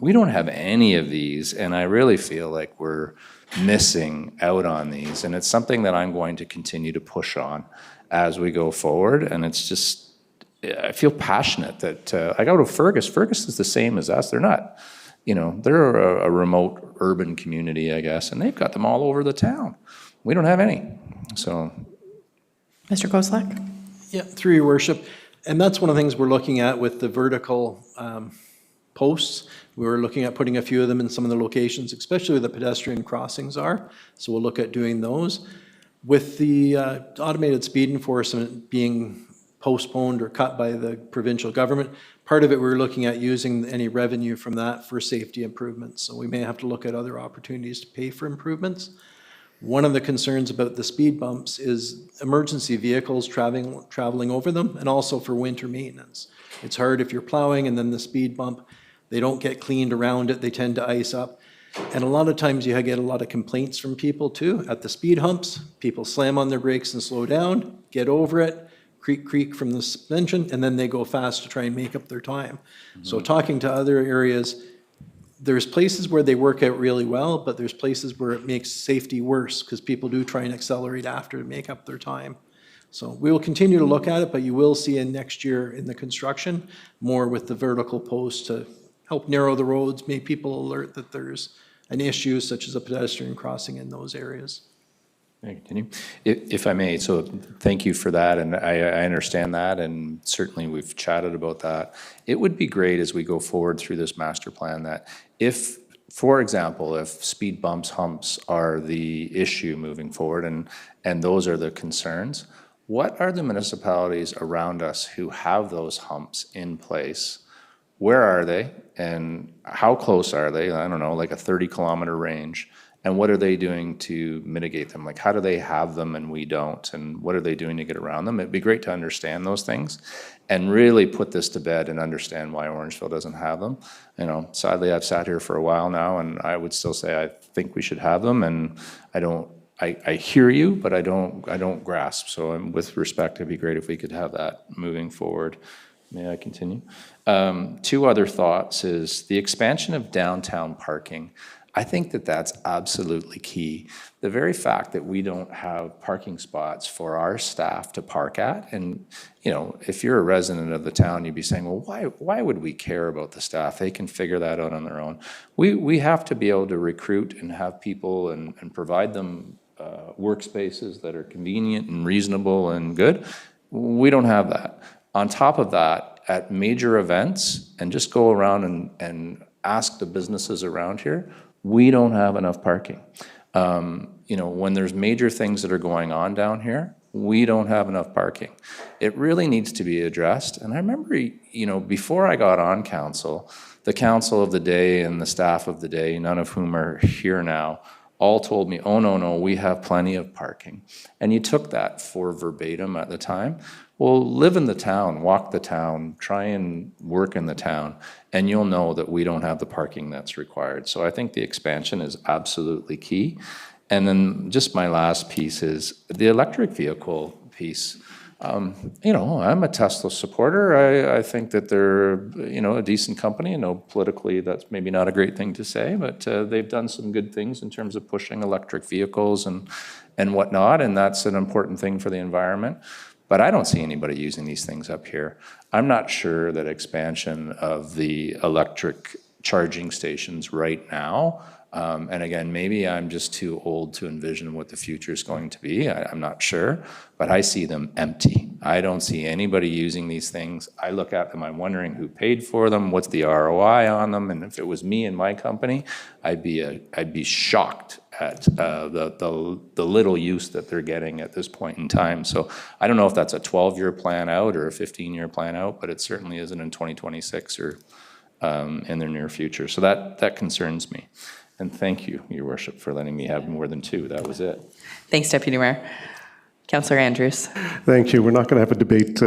We don't have any of these, and I really feel like we're missing out on these, and it's something that I'm going to continue to push on as we go forward. And it's just, I feel passionate that I go to Fergus. Fergus is the same as us. They're not, they're a remote urban community, I guess, and they've got them all over the town. We don't have any. So, Mr. Koslak? Yeah, through your worship. And that's one of the things we're looking at with the vertical posts. We were looking at putting a few of them in some of the locations, especially where the pedestrian crossings are. So we'll look at doing those. With the automated speed enforcement being postponed or cut by the provincial government, part of it we're looking at using any revenue from that for safety improvements. So we may have to look at other opportunities to pay for improvements. One of the concerns about the speed bumps is emergency vehicles traveling over them, and also for winter maintenance. It's hard if you're plowing and then the speed bump, they don't get cleaned around it, they tend to ice up. And a lot of times you get a lot of complaints from people too. At the speed humps, people slam on their brakes and slow down, get over it, creak from the suspension, and then they go fast to try and make up their time. So talking to other areas, there's places where they work out really well, but there's places where it makes safety worse because people do try and accelerate after to make up their time. So we will continue to look at it, but you will see in next year in the construction more with the vertical posts to help narrow the roads, make people alert that there's an issue such as a pedestrian crossing in those areas. May I continue? If I may, so thank you for that, and I understand that, and certainly we've chatted about that. It would be great as we go forward through this master plan that if, for example, if speed bumps, humps are the issue moving forward and those are the concerns, what are the municipalities around us who have those humps in place? Where are they and how close are they? I don't know, like a 30-kilometer range. And what are they doing to mitigate them? Like, how do they have them and we don't? And what are they doing to get around them? It'd be great to understand those things and really put this to bed and understand why Orangeville doesn't have them. Sadly, I've sat here for a while now, and I would still say I think we should have them. And I hear you, but I don't grasp. So with respect, it'd be great if we could have that moving forward. May I continue? Two other thoughts is the expansion of downtown parking. I think that that's absolutely key. The very fact that we don't have parking spots for our staff to park at, and if you're a resident of the town, you'd be saying, well, why would we care about the staff? They can figure that out on their own. We have to be able to recruit and have people and provide them workspaces that are convenient and reasonable and good. We don't have that. On top of that, at major events, and just go around and ask the businesses around here, we don't have enough parking. When there's major things that are going on down here, we don't have enough parking. It really needs to be addressed. And I remember, before I got on council, the council of the day and the staff of the day, none of whom are here now, all told me, oh, no, we have plenty of parking. And you took that for verbatim at the time. Well, live in the town, walk the town, try and work in the town, and you'll know that we don't have the parking that's required. So I think the expansion is absolutely key. And then just my last piece is the electric vehicle piece. You know, I'm a Tesla supporter. I think that they're, you know, a decent company. I know politically that's maybe not a great thing to say, but they've done some good things in terms of pushing electric vehicles and whatnot, and that's an important thing for the environment. But I don't see anybody using these things up here. I'm not sure that expansion of the electric charging stations right now, and again, maybe I'm just too old to envision what the future is going to be. I'm not sure, but I see them empty. I don't see anybody using these things. I look at them, I'm wondering who paid for them, what's the ROI on them, and if it was me and my company, I'd be shocked at the little use that they're getting at this point in time. So I don't know if that's a 12-year plan out or a 15-year plan out, but it certainly isn't in 2026 or in the near future. So that concerns me. And thank you, Your Worship, for letting me have more than two. That was it. Thanks, Deputy Mayor. Councillor Andrews. Thank you. We're not going to have a debate,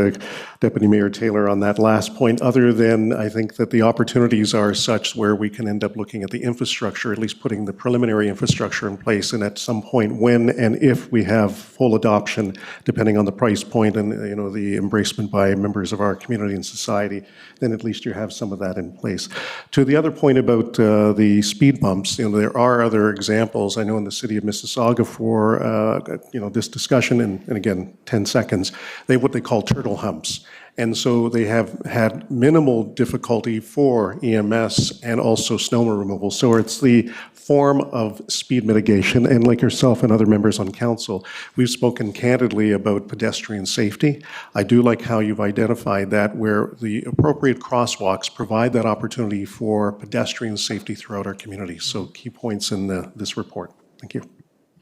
Deputy Mayor Taylor, on that last point, other than I think that the opportunities are such where we can end up looking at the infrastructure, at least putting the preliminary infrastructure in place, and at some point when and if we have full adoption, depending on the price point and, you know, the embracement by members of our community and society, then at least you have some of that in place. To the other point about the speed bumps, you know, there are other examples. I know in the city of Mississauga for, you know, this discussion, and again, 10 seconds, they what they call turtle humps. And so they have had minimal difficulty for EMS and also snow removal. So it's the form of speed mitigation. And like yourself and other members on council, we've spoken candidly about pedestrian safety. I do like how you've identified that where the appropriate crosswalks provide that opportunity for pedestrian safety throughout our community. So key points in this report. Thank you.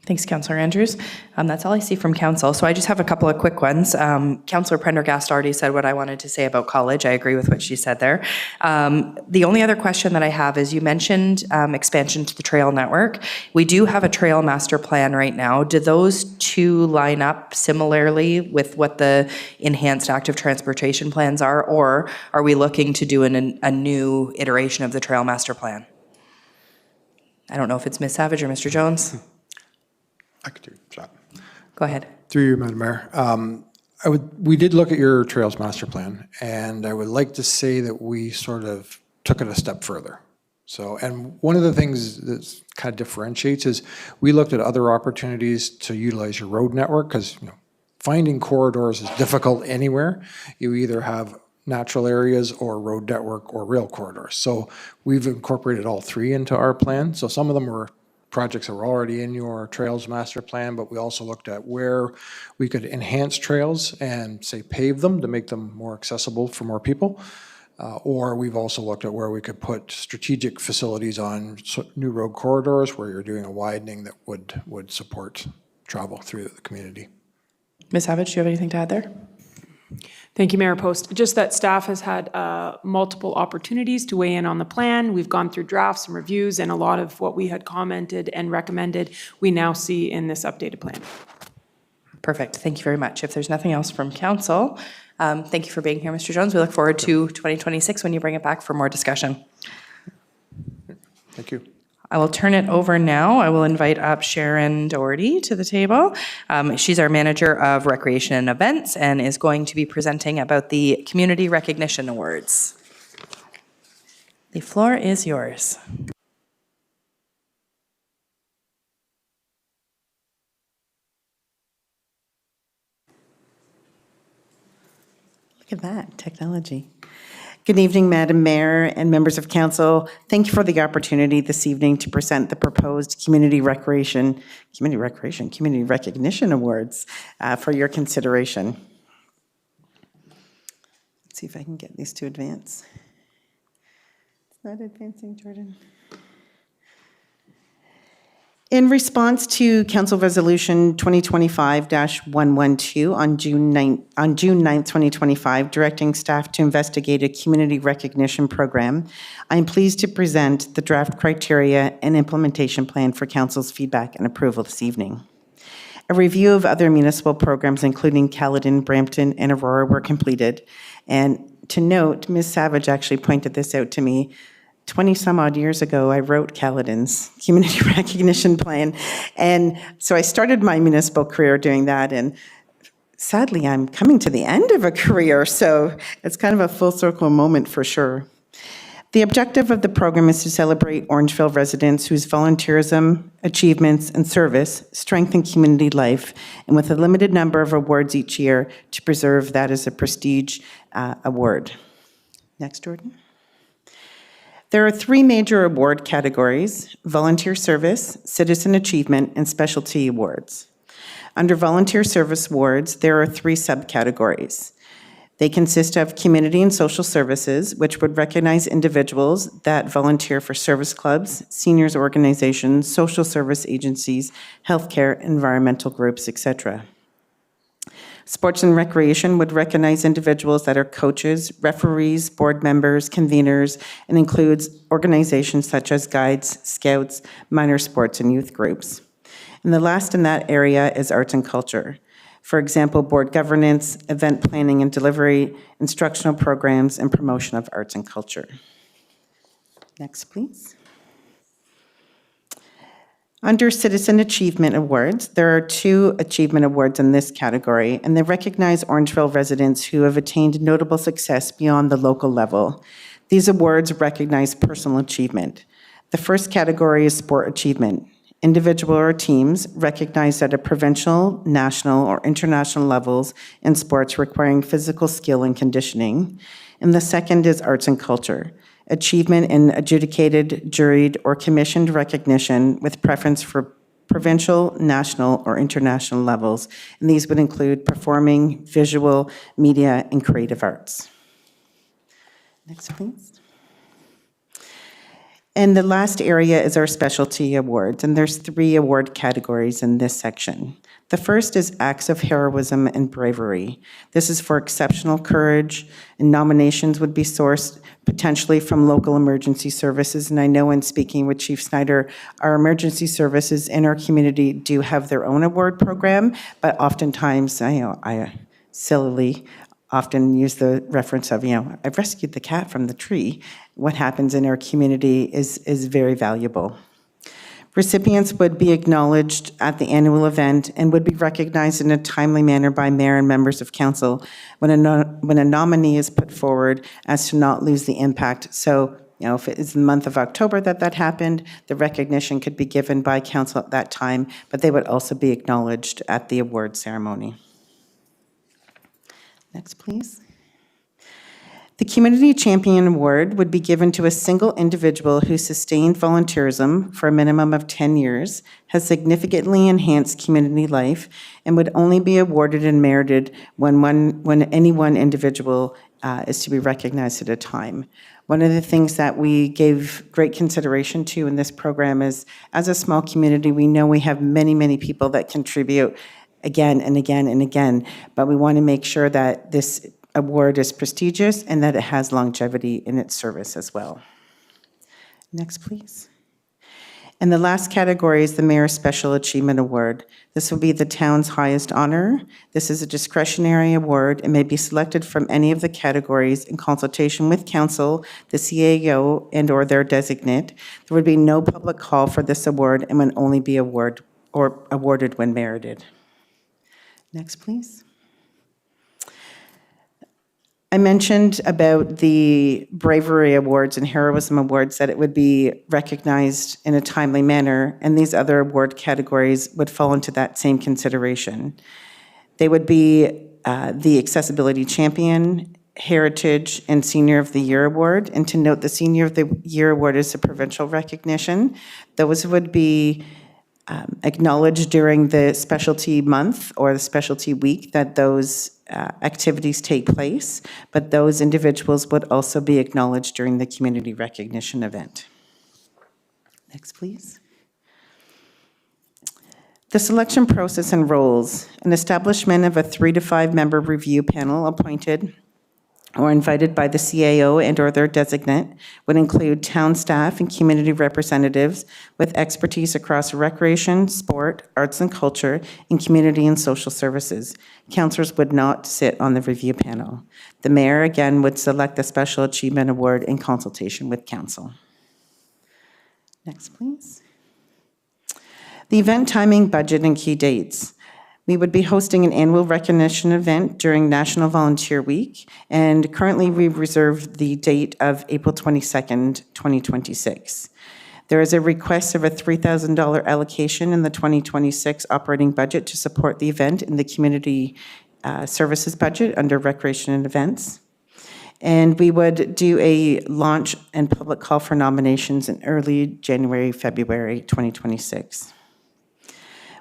Thanks, Councillor Andrews. That's all I see from council. So I just have a couple of quick ones. Councillor Prendergast already said what I wanted to say about college. I agree with what she said there. The only other question that I have is you mentioned expansion to the trail network. We do have a trail master plan right now. Do those two line up similarly with what the enhanced active transportation plans are, or are we looking to do a new iteration of the trail master plan? I don't know if it's Ms. Savage or Mr. Jones. I could do a shot. Go ahead. Through you, Madam Mayor. We did look at your Trails Master Plan, and I would like to say that we sort of took it a step further. So, and one of the things that kind of differentiates is we looked at other opportunities to utilize your road network, because, you know, finding corridors is difficult anywhere. You either have natural areas or road network or rail corridors. So we've incorporated all three into our plan. So some of them were projects that were already in your Trails Master Plan, but we also looked at where we could enhance trails and, say, pave them to make them more accessible for more people. Or we've also looked at where we could put strategic facilities on new road corridors where you're doing a widening that would support travel through the community. Ms. Savage, do you have anything to add there? Thank you, Mayor Post. Just that staff has had multiple opportunities to weigh in on the plan. We've gone through drafts and reviews, and a lot of what we had commented and recommended, we now see in this updated plan. Perfect. Thank you very much. If there's nothing else from council, thank you for being here, Mr. Jones. We look forward to 2026 when you bring it back for more discussion. Thank you. I will turn it over now. I will invite up Sharon Doherty to the table. She's our Manager of Recreation and Events and is going to be presenting about the Community Recognition Awards. The floor is yours. Look at that, technology. Good evening, Madam Mayor and members of council. Thank you for the opportunity this evening to present the proposed Community Recognition Awards for your consideration. Let's see if I can get these to advance. It's not advancing, Jordan. In response to Council Resolution 2025-112 on June 9th, 2025, directing staff to investigate a community recognition program, I am pleased to present the draft criteria and implementation plan for Council's feedback and approval this evening. A review of other municipal programs, including Caledon, Brampton, and Aurora, were completed. And to note, Ms. Savage actually pointed this out to me. 20 some odd years ago, I wrote Caledon's community recognition plan. And so I started my municipal career doing that. And sadly, I'm coming to the end of a career. So it's kind of a full circle moment for sure. The objective of the program is to celebrate Orangeville residents whose volunteerism, achievements, and service strengthen community life, and with a limited number of awards each year to preserve that as a prestige award. Next, Jordan. There are 3 major award categories: volunteer service, citizen achievement, and specialty awards. Under volunteer service awards, there are 3 subcategories. They consist of community and social services, which would recognize individuals that volunteer for service clubs, seniors organizations, social service agencies, healthcare, environmental groups, etc. Sports and recreation would recognize individuals that are coaches, referees, board members, conveners, and includes organizations such as guides, scouts, minor sports, and youth groups. And the last in that area is arts and culture. For example, board governance, event planning and delivery, instructional programs, and promotion of arts and culture. Next, please. Under Citizen Achievement Awards, there are 2 achievement awards in this category, and they recognize Orangeville residents who have attained notable success beyond the local level. These awards recognize personal achievement. The first category is sport achievement. Individual or teams recognized at a provincial, national, or international levels in sports requiring physical skill and conditioning. And the second is arts and culture. Achievement in adjudicated, juried, or commissioned recognition with preference for provincial, national, or international levels. And these would include performing, visual, media, and creative arts. Next, please. And the last area is our specialty awards, and there's 3 award categories in this section. The first is acts of heroism and bravery. This is for exceptional courage, and nominations would be sourced potentially from local emergency services. And I know in speaking with Chief Snyder, our emergency services in our community do have their own award program, but oftentimes, I sillily often use the reference of, I've rescued the cat from the tree. What happens in our community is very valuable. Recipients would be acknowledged at the annual event and would be recognized in a timely manner by mayor and members of council when a nominee is put forward as to not lose the impact. So, if it is the month of October that happened, the recognition could be given by council at that time, but they would also be acknowledged at the award ceremony. Next, please. The Community Champion Award would be given to a single individual who sustained volunteerism for a minimum of 10 years, has significantly enhanced community life, and would only be awarded and merited when any one individual is to be recognized at a time. One of the things that we gave great consideration to in this program is, as a small community, we know we have many, many people that contribute again and again and again, but we want to make sure that this award is prestigious and that it has longevity in its service as well. Next, please. And the last category is the Mayor's Special Achievement Award. This will be the town's highest honor. This is a discretionary award and may be selected from any of the categories in consultation with council, the CAO, and/or their designate. There would be no public call for this award and would only be awarded when merited. Next, please. I mentioned about the bravery awards and heroism awards that it would be recognized in a timely manner, and these other award categories would fall into that same consideration. They would be the Accessibility Champion, Heritage, and Senior of the Year Award. And to note, the Senior of the Year Award is a provincial recognition. Those would be acknowledged during the specialty month or the specialty week that those activities take place, but those individuals would also be acknowledged during the community recognition event. Next, please. The selection process and roles. An establishment of a 3 to 5 member review panel appointed or invited by the CAO and/or their designate would include town staff and community representatives with expertise across recreation, sport, arts and culture, and community and social services. Councillors would not sit on the review panel. The mayor, again, would select the Special Achievement Award in consultation with council. Next, please. The event timing, budget, and key dates. We would be hosting an annual recognition event during National Volunteer Week, and currently we've reserved the date of April 22nd, 2026. There is a request of a $3,000 allocation in the 2026 operating budget to support the event in the community services budget under recreation and events. And we would do a launch and public call for nominations in early January, February 2026.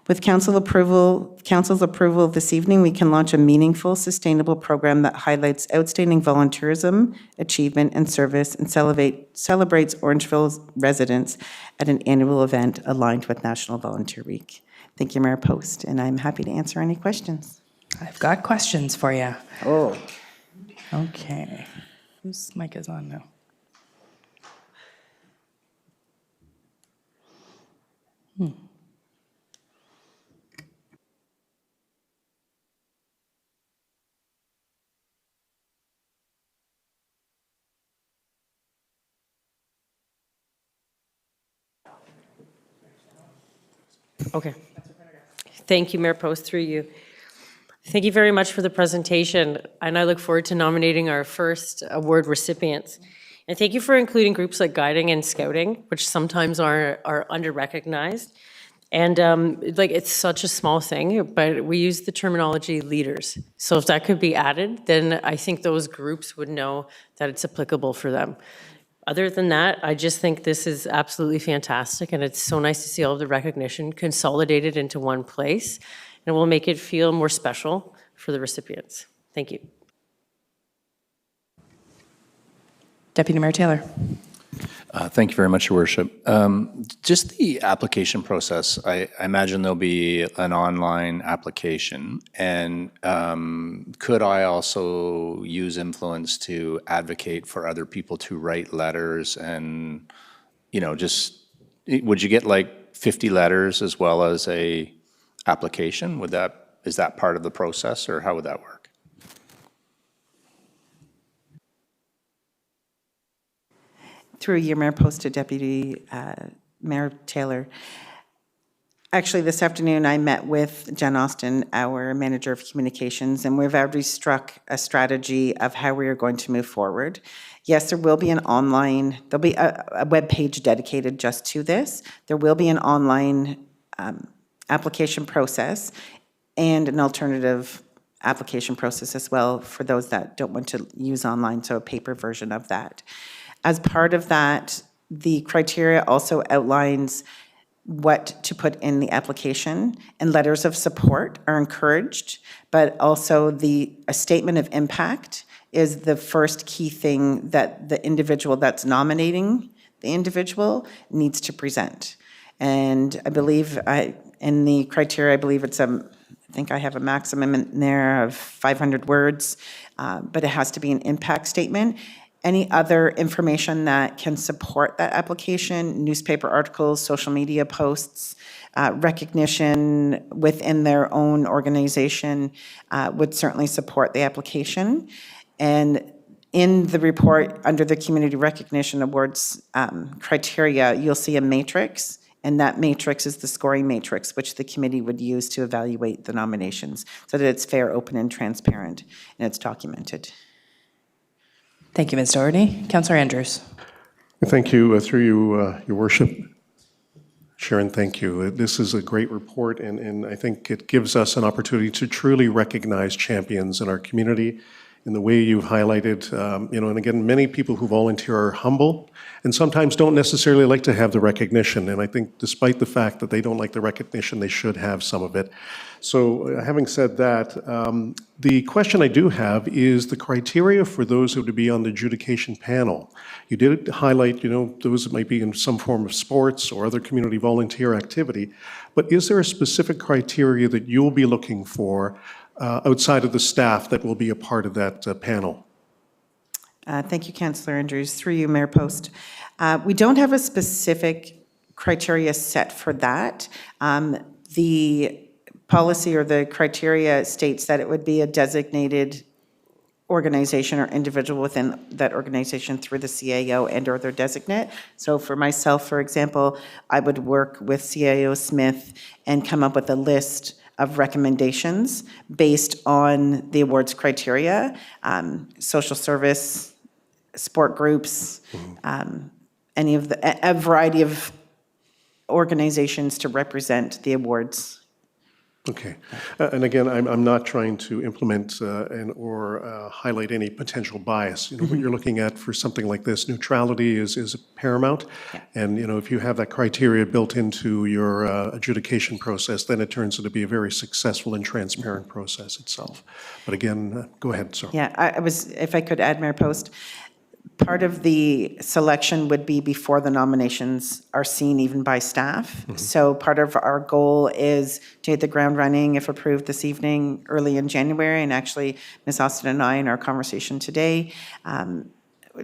With council's approval this evening, we can launch a meaningful, sustainable program that highlights outstanding volunteerism, achievement, and service, and celebrates Orangeville residents at an annual event aligned with National Volunteer Week. Thank you, Mayor Post, and I'm happy to answer any questions. I've got questions for you. Oh. Okay. Whose mic is on now? Okay. Thank you, Mayor Post, through you. Thank you very much for the presentation, and I look forward to nominating our first award recipients. And thank you for including groups like guiding and scouting, which sometimes are under-recognized. And it's such a small thing, but we use the terminology leaders. So if that could be added, then I think those groups would know that it's applicable for them. Other than that, I just think this is absolutely fantastic, and it's so nice to see all of the recognition consolidated into one place, and it will make it feel more special for the recipients. Thank you. Deputy Mayor Taylor. Thank you very much, Your Worship. Just the application process, I imagine there'll be an online application, and could I also use influence to advocate for other people to write letters and, would you get like 50 letters as well as a application? Is that part of the process, or how would that work? Through your Mayor Post to Deputy Mayor Taylor. Actually, this afternoon I met with Jen Austin, our Manager of Communications, and we've already struck a strategy of how we are going to move forward. Yes, there will be there'll be a web page dedicated just to this. There will be an online application process and an alternative application process as well for those that don't want to use online, so a paper version of that. As part of that, the criteria also outlines what to put in the application, and letters of support are encouraged, but also a statement of impact is the first key thing that the individual that's nominating the individual needs to present. And I believe in the criteria, I believe it's I think I have a maximum in there of 500 words, but it has to be an impact statement. Any other information that can support that application, newspaper articles, social media posts, recognition within their own organization would certainly support the application. And in the report, under the Community Recognition Awards criteria, you'll see a matrix, and that matrix is the scoring matrix, which the committee would use to evaluate the nominations, so that it's fair, open, and transparent, and it's documented. Thank you, Ms. Doherty. Councillor Andrews. Thank you. Through you, Your Worship. Sharon, thank you. This is a great report, and I think it gives us an opportunity to truly recognize champions in our community in the way you've highlighted, and again, many people who volunteer are humble and sometimes don't necessarily like to have the recognition. And I think despite the fact that they don't like the recognition, they should have some of it. So having said that, the question I do have is the criteria for those who are to be on the adjudication panel. You did highlight, those that might be in some form of sports or other community volunteer activity, but is there a specific criteria that you'll be looking for outside of the staff that will be a part of that panel? Thank you, Councillor Andrews. Through you, Mayor Post. We don't have a specific criteria set for that. The policy or the criteria states that it would be a designated organization or individual within that organization through the CAO and or their designate. So for myself, for example, I would work with CAO Smith and come up with a list of recommendations based on the awards criteria, social service, sport groups, any of a variety of organizations to represent the awards. Okay. And again, I'm not trying to implement or highlight any potential bias. What you're looking at for something like this, neutrality is paramount. Yeah. And if you have that criteria built into your adjudication process, then it turns out to be a very successful and transparent process itself. But again, go ahead, sir. Yeah, if I could add, Mayor Post, part of the selection would be before the nominations are seen even by staff. So part of our goal is to hit the ground running, if approved this evening, early in January. And actually, Ms. Austin and I, in our conversation today,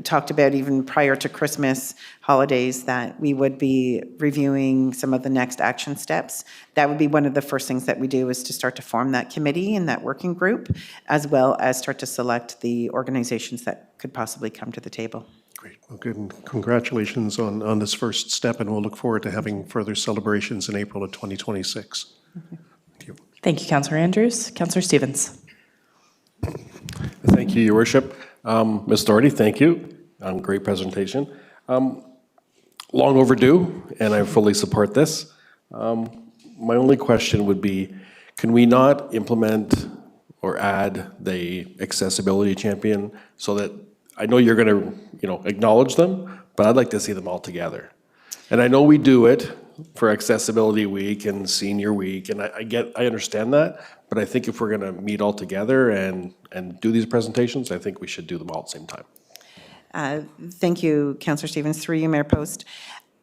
talked about even prior to Christmas holidays that we would be reviewing some of the next action steps. That would be one of the first things that we do, is to start to form that committee and that working group, as well as start to select the organizations that could possibly come to the table. Great. Well, good. And congratulations on this first step, and we'll look forward to having further celebrations in April of 2026. Thank you. Thank you, Councillor Andrews. Councillor Stevens. Thank you, Your Worship. Ms. Doherty, thank you. Great presentation. Long overdue, and I fully support this. My only question would be, can we not implement or add the accessibility champion so that, I know you're going to acknowledge them, but I'd like to see them all together. And I know we do it for Accessibility Week and Senior Week, and I understand that, but I think if we're going to meet all together and do these presentations, I think we should do them all at the same time. Thank you, Councillor Stevens. Through you, Mayor Post.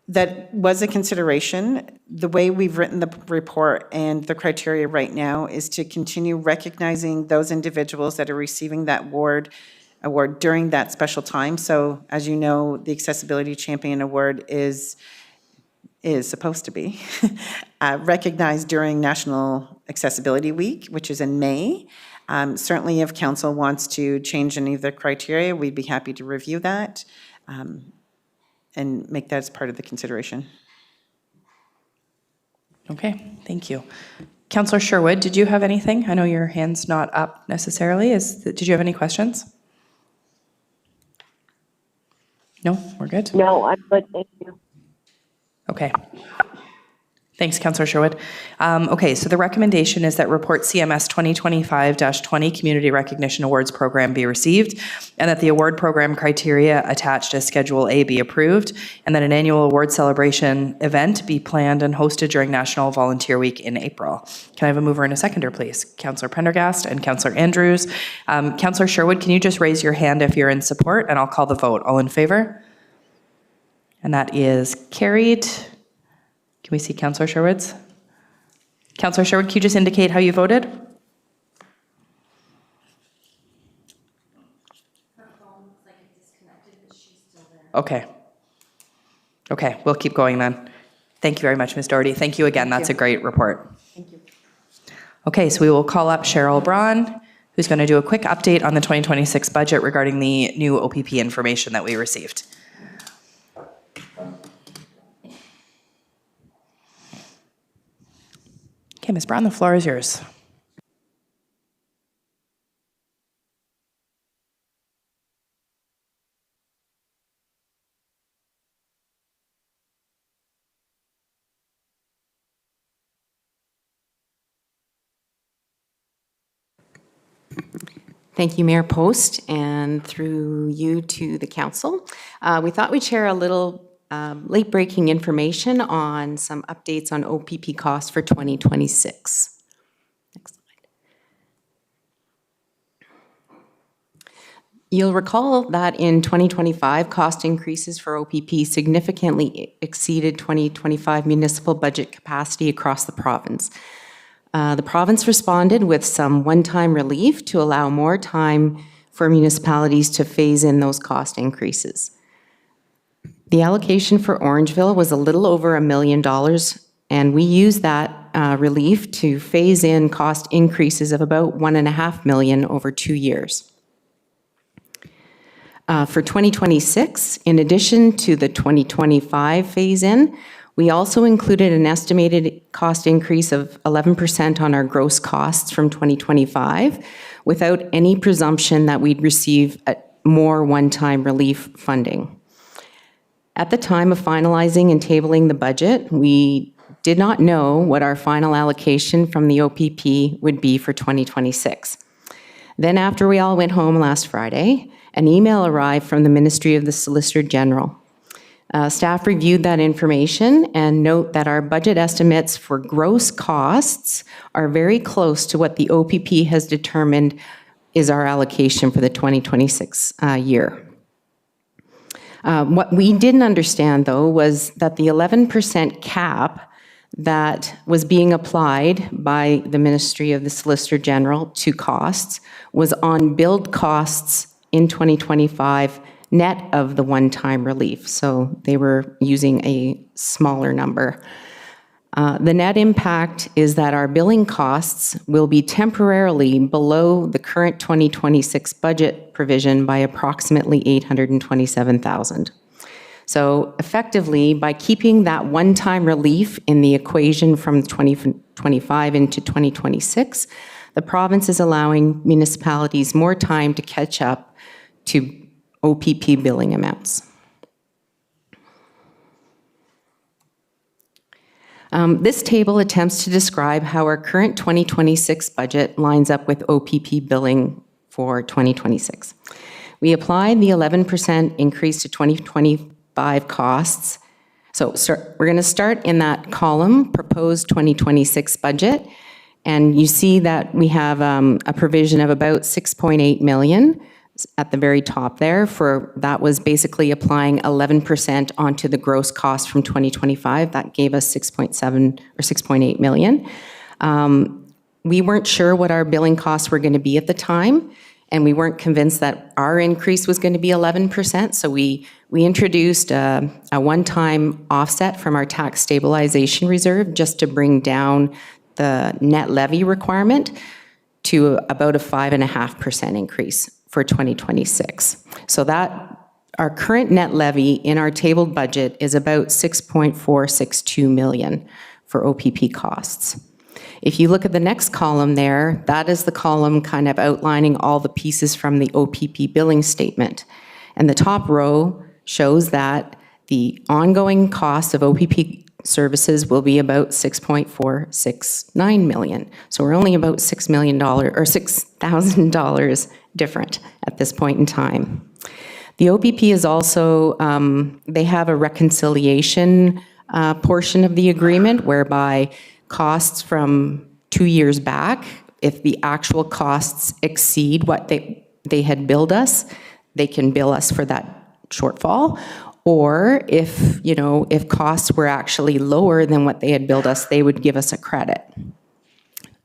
That was a consideration. The way we've written the report and the criteria right now is to continue recognizing those individuals that are receiving that award during that special time. So as you know, the Accessibility Champion Award is supposed to be recognized during National Accessibility Week, which is in May. Certainly if council wants to change any of the criteria, we'd be happy to review that and make that as part of the consideration. Okay, thank you. Councillor Sherwood, did you have anything? I know your hand's not up necessarily. Did you have any questions? No, we're good? No, I'm good, thank you. Okay. Thanks, Councillor Sherwood. Okay, so the recommendation is that report CMS 2025-20 Community Recognition Awards Program be received, and that the award program criteria attached as Schedule A be approved, and that an annual award celebration event be planned and hosted during National Volunteer Week in April. Can I have a mover and a seconder, please? Councillor Prendergast and Councillor Andrews. Councillor Sherwood, can you just raise your hand if you're in support, and I'll call the vote. All in favor? And that is carried. Can we see Councillor Sherwood's? Councillor Sherwood, can you just indicate how you voted? Okay. Okay, we'll keep going then. Thank you very much, Ms. Doherty. Thank you again. That's a great report. Thank you. Okay, so we will call up Cheryl Braun, who's going to do a quick update on the 2026 budget regarding the new OPP information that we received. Okay, Ms. Braun, the floor is yours. Thank you, Mayor Post, and through you to the council. We thought we'd share a little late-breaking information on some updates on OPP costs for 2026. Next slide. You'll recall that in 2025, cost increases for OPP significantly exceeded 2025 municipal budget capacity across the province. The province responded with some one-time relief to allow more time for municipalities to phase in those cost increases. The allocation for Orangeville was a little over $1 million, and we used that relief to phase in cost increases of about $1.5 million over 2 years. For 2026, in addition to the 2025 phase-in, we also included an estimated cost increase of 11% on our gross costs from 2025, without any presumption that we'd receive more one-time relief funding. At the time of finalizing and tabling the budget, we did not know what our final allocation from the OPP would be for 2026. Then after we all went home last Friday, an email arrived from the Ministry of the Solicitor General. Staff reviewed that information and note that our budget estimates for gross costs are very close to what the OPP has determined is our allocation for the 2026 year. What we didn't understand, though, was that the 11% cap that was being applied by the Ministry of the Solicitor General to costs was on billed costs in 2025 net of the one-time relief. So they were using a smaller number. The net impact is that our billing costs will be temporarily below the current 2026 budget provision by approximately $827,000. So effectively, by keeping that one-time relief in the equation from 2025 into 2026, the province is allowing municipalities more time to catch up to OPP billing amounts. This table attempts to describe how our current 2026 budget lines up with OPP billing for 2026. We applied the 11% increase to 2025 costs. So we're going to start in that column, proposed 2026 budget, and you see that we have a provision of about $6.8 million at the very top there. For that was basically applying 11% onto the gross cost from 2025. That gave us 6.7 or 6.8 million. We weren't sure what our billing costs were going to be at the time, and we weren't convinced that our increase was going to be 11%. So we introduced a one-time offset from our tax stabilization reserve just to bring down the net levy requirement to about a 5.5% increase for 2026. So that our current net levy in our tabled budget is about 6.462 million for OPP costs. If you look at the next column there, that is the column kind of outlining all the pieces from the OPP billing statement. And the top row shows that the ongoing cost of OPP services will be about $6.469 million. So we're only about $6 million or $6,000 different at this point in time. The OPP is also, they have a reconciliation portion of the agreement whereby costs from 2 years back, if the actual costs exceed what they had billed us, they can bill us for that shortfall. Or if costs were actually lower than what they had billed us, they would give us a credit.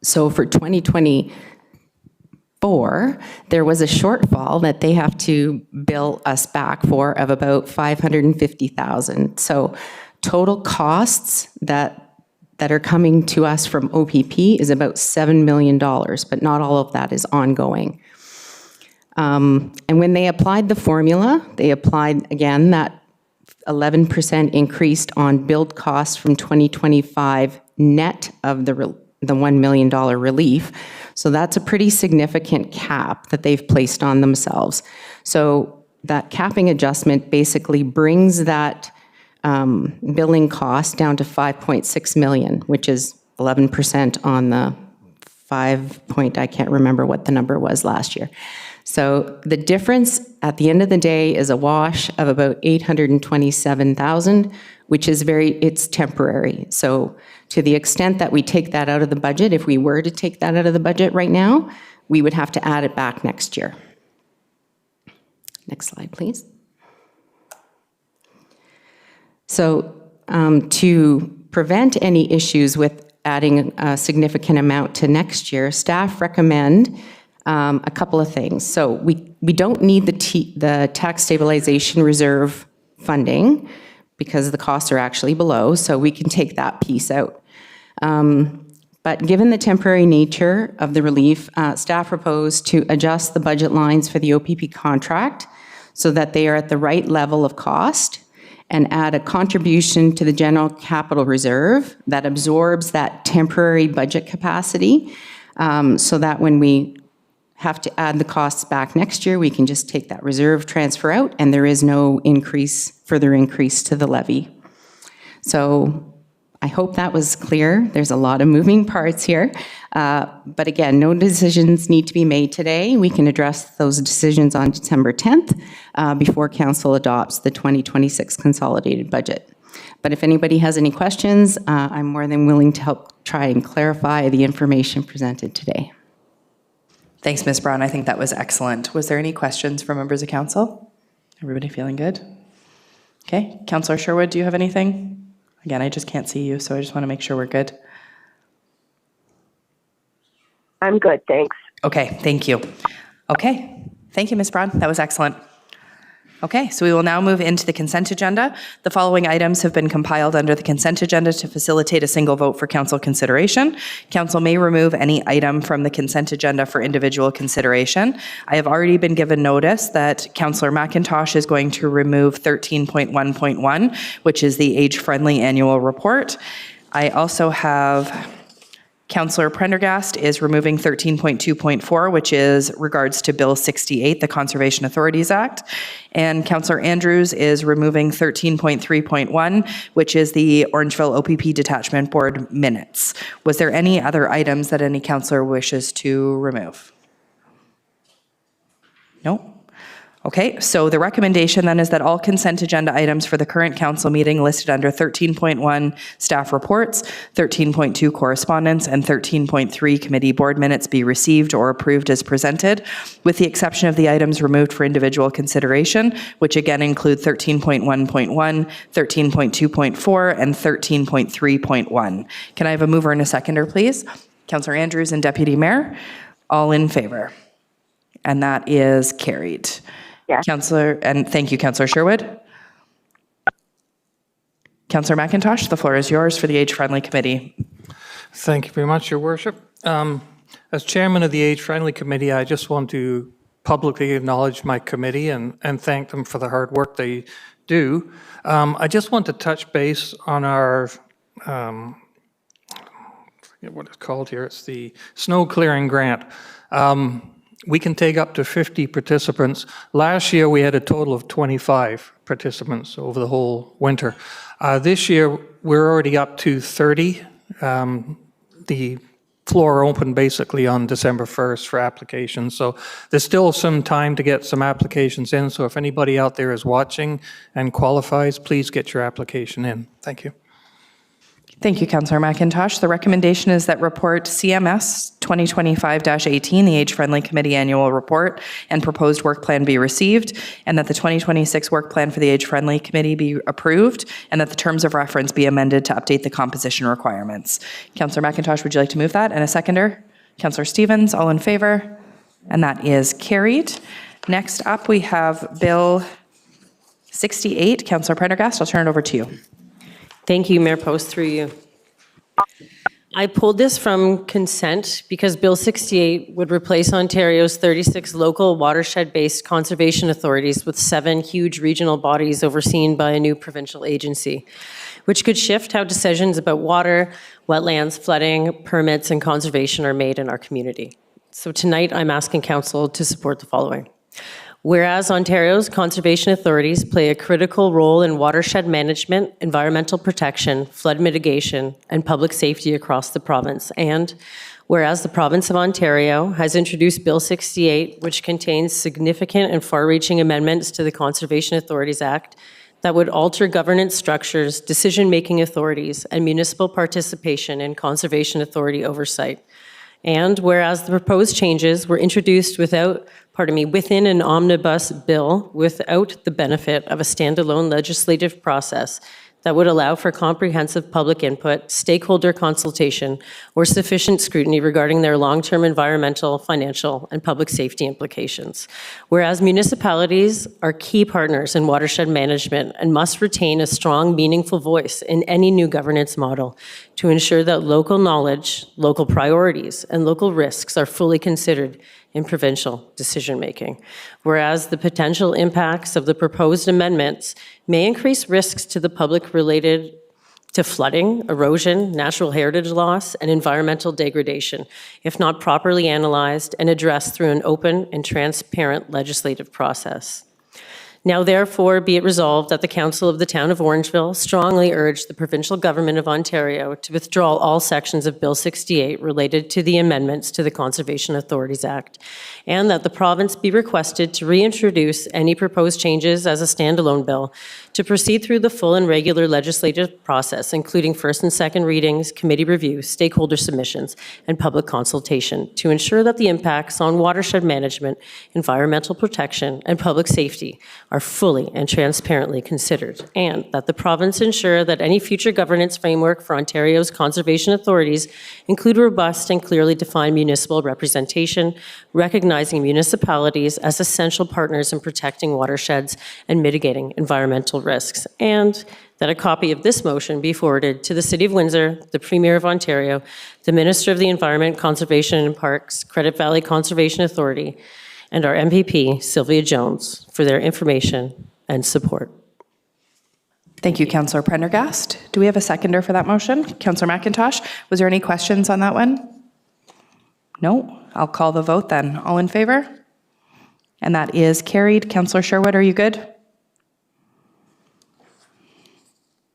So for 2024, there was a shortfall that they have to bill us back for of about $550,000. So total costs that are coming to us from OPP is about $7 million, but not all of that is ongoing. And when they applied the formula, they applied, again, that 11% increased on billed costs from 2025 net of the $1 million relief. So that's a pretty significant cap that they've placed on themselves. So that capping adjustment basically brings that billing cost down to $5.6 million, which is 11% on the I can't remember what the number was last year. So the difference at the end of the day is a wash of about 827,000, which is it's temporary. So to the extent that we take that out of the budget, if we were to take that out of the budget right now, we would have to add it back next year. Next slide, please. So to prevent any issues with adding a significant amount to next year, staff recommend a couple of things. So we don't need the tax stabilization reserve funding because the costs are actually below, so we can take that piece out. But given the temporary nature of the relief, staff proposed to adjust the budget lines for the OPP contract so that they are at the right level of cost and add a contribution to the general capital reserve that absorbs that temporary budget capacity so that when we have to add the costs back next year, we can just take that reserve transfer out and there is no further increase to the levy. So I hope that was clear. There's a lot of moving parts here. But again, no decisions need to be made today. We can address those decisions on December 10th before Council adopts the 2026 consolidated budget. But if anybody has any questions, I'm more than willing to help try and clarify the information presented today. Thanks, Ms. Brown. I think that was excellent. Was there any questions from members of council? Everybody feeling good? Okay. Councillor Sherwood, do you have anything? Again, I just can't see you, so I just want to make sure we're good. I'm good, thanks. Okay, thank you. Okay, thank you, Ms. Brown. That was excellent. Okay, so we will now move into the consent agenda. The following items have been compiled under the consent agenda to facilitate a single vote for council consideration. Council may remove any item from the consent agenda for individual consideration. I have already been given notice that Councillor McIntosh is going to remove 13.1.1, which is the age-friendly annual report. I also have Councillor Prendergast is removing 13.2.4, which is regards to Bill 68, the Conservation Authorities Act. And Councillor Andrews is removing 13.3.1, which is the Orangeville OPP Detachment Board minutes. Was there any other items that any councillor wishes to remove? No? Okay, so the recommendation then is that all consent agenda items for the current council meeting listed under 13.1 staff reports, 13.2 correspondence, and 13.3 committee board minutes be received or approved as presented, with the exception of the items removed for individual consideration, which again include 13.1.1, 13.2.4, and 13.3.1. Can I have a mover and a seconder, please? Councillor Andrews and Deputy Mayor, all in favor. And that is carried. Yes. Councillor, and thank you, Councillor Sherwood. Councillor McIntosh, the floor is yours for the Age Friendly Committee. Thank you very much, Your Worship. As chairman of the Age Friendly Committee, I just want to publicly acknowledge my committee and thank them for the hard work they do. I just want to touch base on our, I forget what it's called here, it's the snow clearing grant. We can take up to 50 participants. Last year, we had a total of 25 participants over the whole winter. This year, we're already up to 30. The floor opened basically on December 1st for applications. So there's still some time to get some applications in. So if anybody out there is watching and qualifies, please get your application in. Thank you. Thank you, Councillor McIntosh. The recommendation is that report CMS 2025-18, the Age Friendly Committee Annual Report, and proposed work plan be received, and that the 2026 work plan for the Age Friendly Committee be approved, and that the terms of reference be amended to update the composition requirements. Councillor McIntosh, would you like to move that? And a seconder? Councillor Stevens, all in favor? And that is carried. Next up, we have Bill 68. Councillor Prendergast, I'll turn it over to you. Thank you, Mayor Post, through you. I pulled this from consent because Bill 68 would replace Ontario's 36 local watershed-based conservation authorities with 7 huge regional bodies overseen by a new provincial agency, which could shift how decisions about water, wetlands, flooding, permits, and conservation are made in our community. So tonight, I'm asking Council to support the following. Whereas Ontario's conservation authorities play a critical role in watershed management, environmental protection, flood mitigation, and public safety across the province. And Whereas the province of Ontario has introduced Bill 68, which contains significant and far-reaching amendments to the Conservation Authorities Act that would alter governance structures, decision-making authorities, and municipal participation in conservation authority oversight. And whereas the proposed changes were introduced within an omnibus bill without the benefit of a standalone legislative process that would allow for comprehensive public input, stakeholder consultation, or sufficient scrutiny regarding their long-term environmental, financial, and public safety implications. Whereas municipalities are key partners in watershed management and must retain a strong, meaningful voice in any new governance model to ensure that local knowledge, local priorities, and local risks are fully considered in provincial decision-making. Whereas the potential impacts of the proposed amendments may increase risks to the public related to flooding, erosion, natural heritage loss, and environmental degradation, if not properly analyzed and addressed through an open and transparent legislative process. Now therefore be it resolved that the Council of the Town of Orangeville strongly urge the provincial government of Ontario to withdraw all sections of Bill 68 related to the amendments to the Conservation Authorities Act, and that the province be requested to reintroduce any proposed changes as a standalone bill to proceed through the full and regular legislative process, including first and second readings, committee review, stakeholder submissions, and public consultation, to ensure that the impacts on watershed management, environmental protection, and public safety are fully and transparently considered, and that the province ensure that any future governance framework for Ontario's conservation authorities include robust and clearly defined municipal representation, recognizing municipalities as essential partners in protecting watersheds and mitigating environmental risks, and that a copy of this motion be forwarded to the City of Windsor, the Premier of Ontario, the Minister of the Environment, Conservation and Parks, Credit Valley Conservation Authority, and our MPP, Sylvia Jones, for their information and support. Thank you, Councillor Prendergast. Do we have a seconder for that motion? Councillor McIntosh, was there any questions on that one? No? I'll call the vote then. All in favor? And that is carried. Councillor Sherwood, are you good?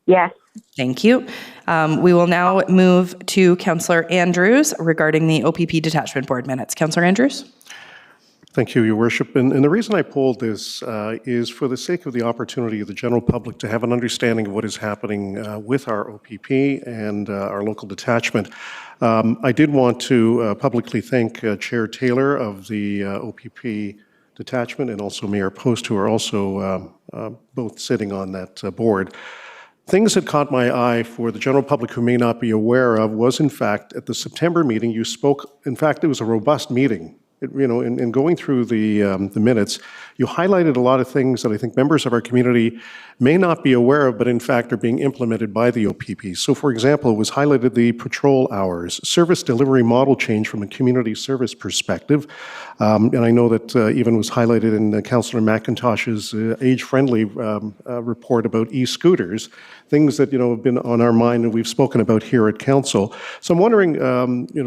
Yes. Thank you. We will now move to Councillor Andrews regarding the OPP Detachment Board minutes. Councillor Andrews? Thank you, Your Worship. And the reason I pulled this is for the sake of the opportunity of the general public to have an understanding of what is happening with our OPP and our local detachment. I did want to publicly thank Chair Taylor of the OPP detachment and also Mayor Post, who are also both sitting on that board. Things that caught my eye for the general public who may not be aware of was, in fact, at the September meeting, you spoke, in fact, it was a robust meeting. In going through the minutes, you highlighted a lot of things that I think members of our community may not be aware of, but in fact are being implemented by the OPP. So for example, it was highlighted the patrol hours, service delivery model change from a community service perspective. And I know that even was highlighted in Councillor McIntosh's age-friendly report about e-scooters, things that have been on our mind and we've spoken about here at Council. So I'm wondering,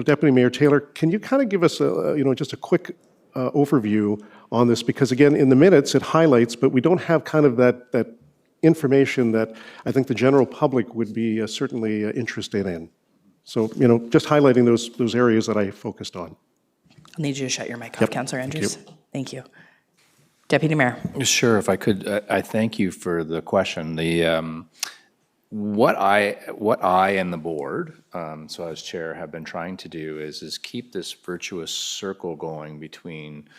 Deputy Mayor Taylor, can you kind of give us just a quick overview on this? Because again, in the minutes it highlights, but we don't have kind of that information that I think the general public would be certainly interested in. So just highlighting those areas that I focused on. I'll need you to shut your mic off, Councillor Andrews. Thank you. Deputy Mayor. Sure, if I could, I thank you for the question. What I and the board, so as chair, have been trying to do is keep this virtuous circle going between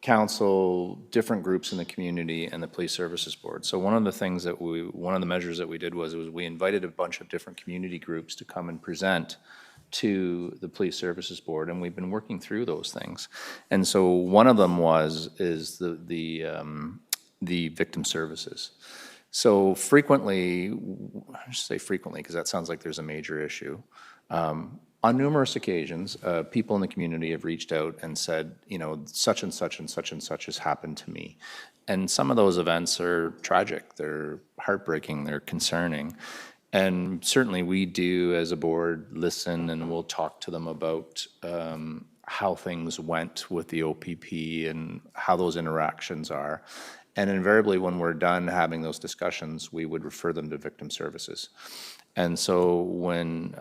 council, different groups in the community, and the Police Services Board. So one of the measures that we did was we invited a bunch of different community groups to come and present to the Police Services Board, and we've been working through those things. And so one of them is the victim services. So frequently, I should say frequently because that sounds like there's a major issue. On numerous occasions, people in the community have reached out and said, such and such and such and such has happened to me. And some of those events are tragic, they're heartbreaking, they're concerning. And certainly we do, as a board, listen and we'll talk to them about how things went with the OPP and how those interactions are. And invariably, when we're done having those discussions, we would refer them to victim services. And so when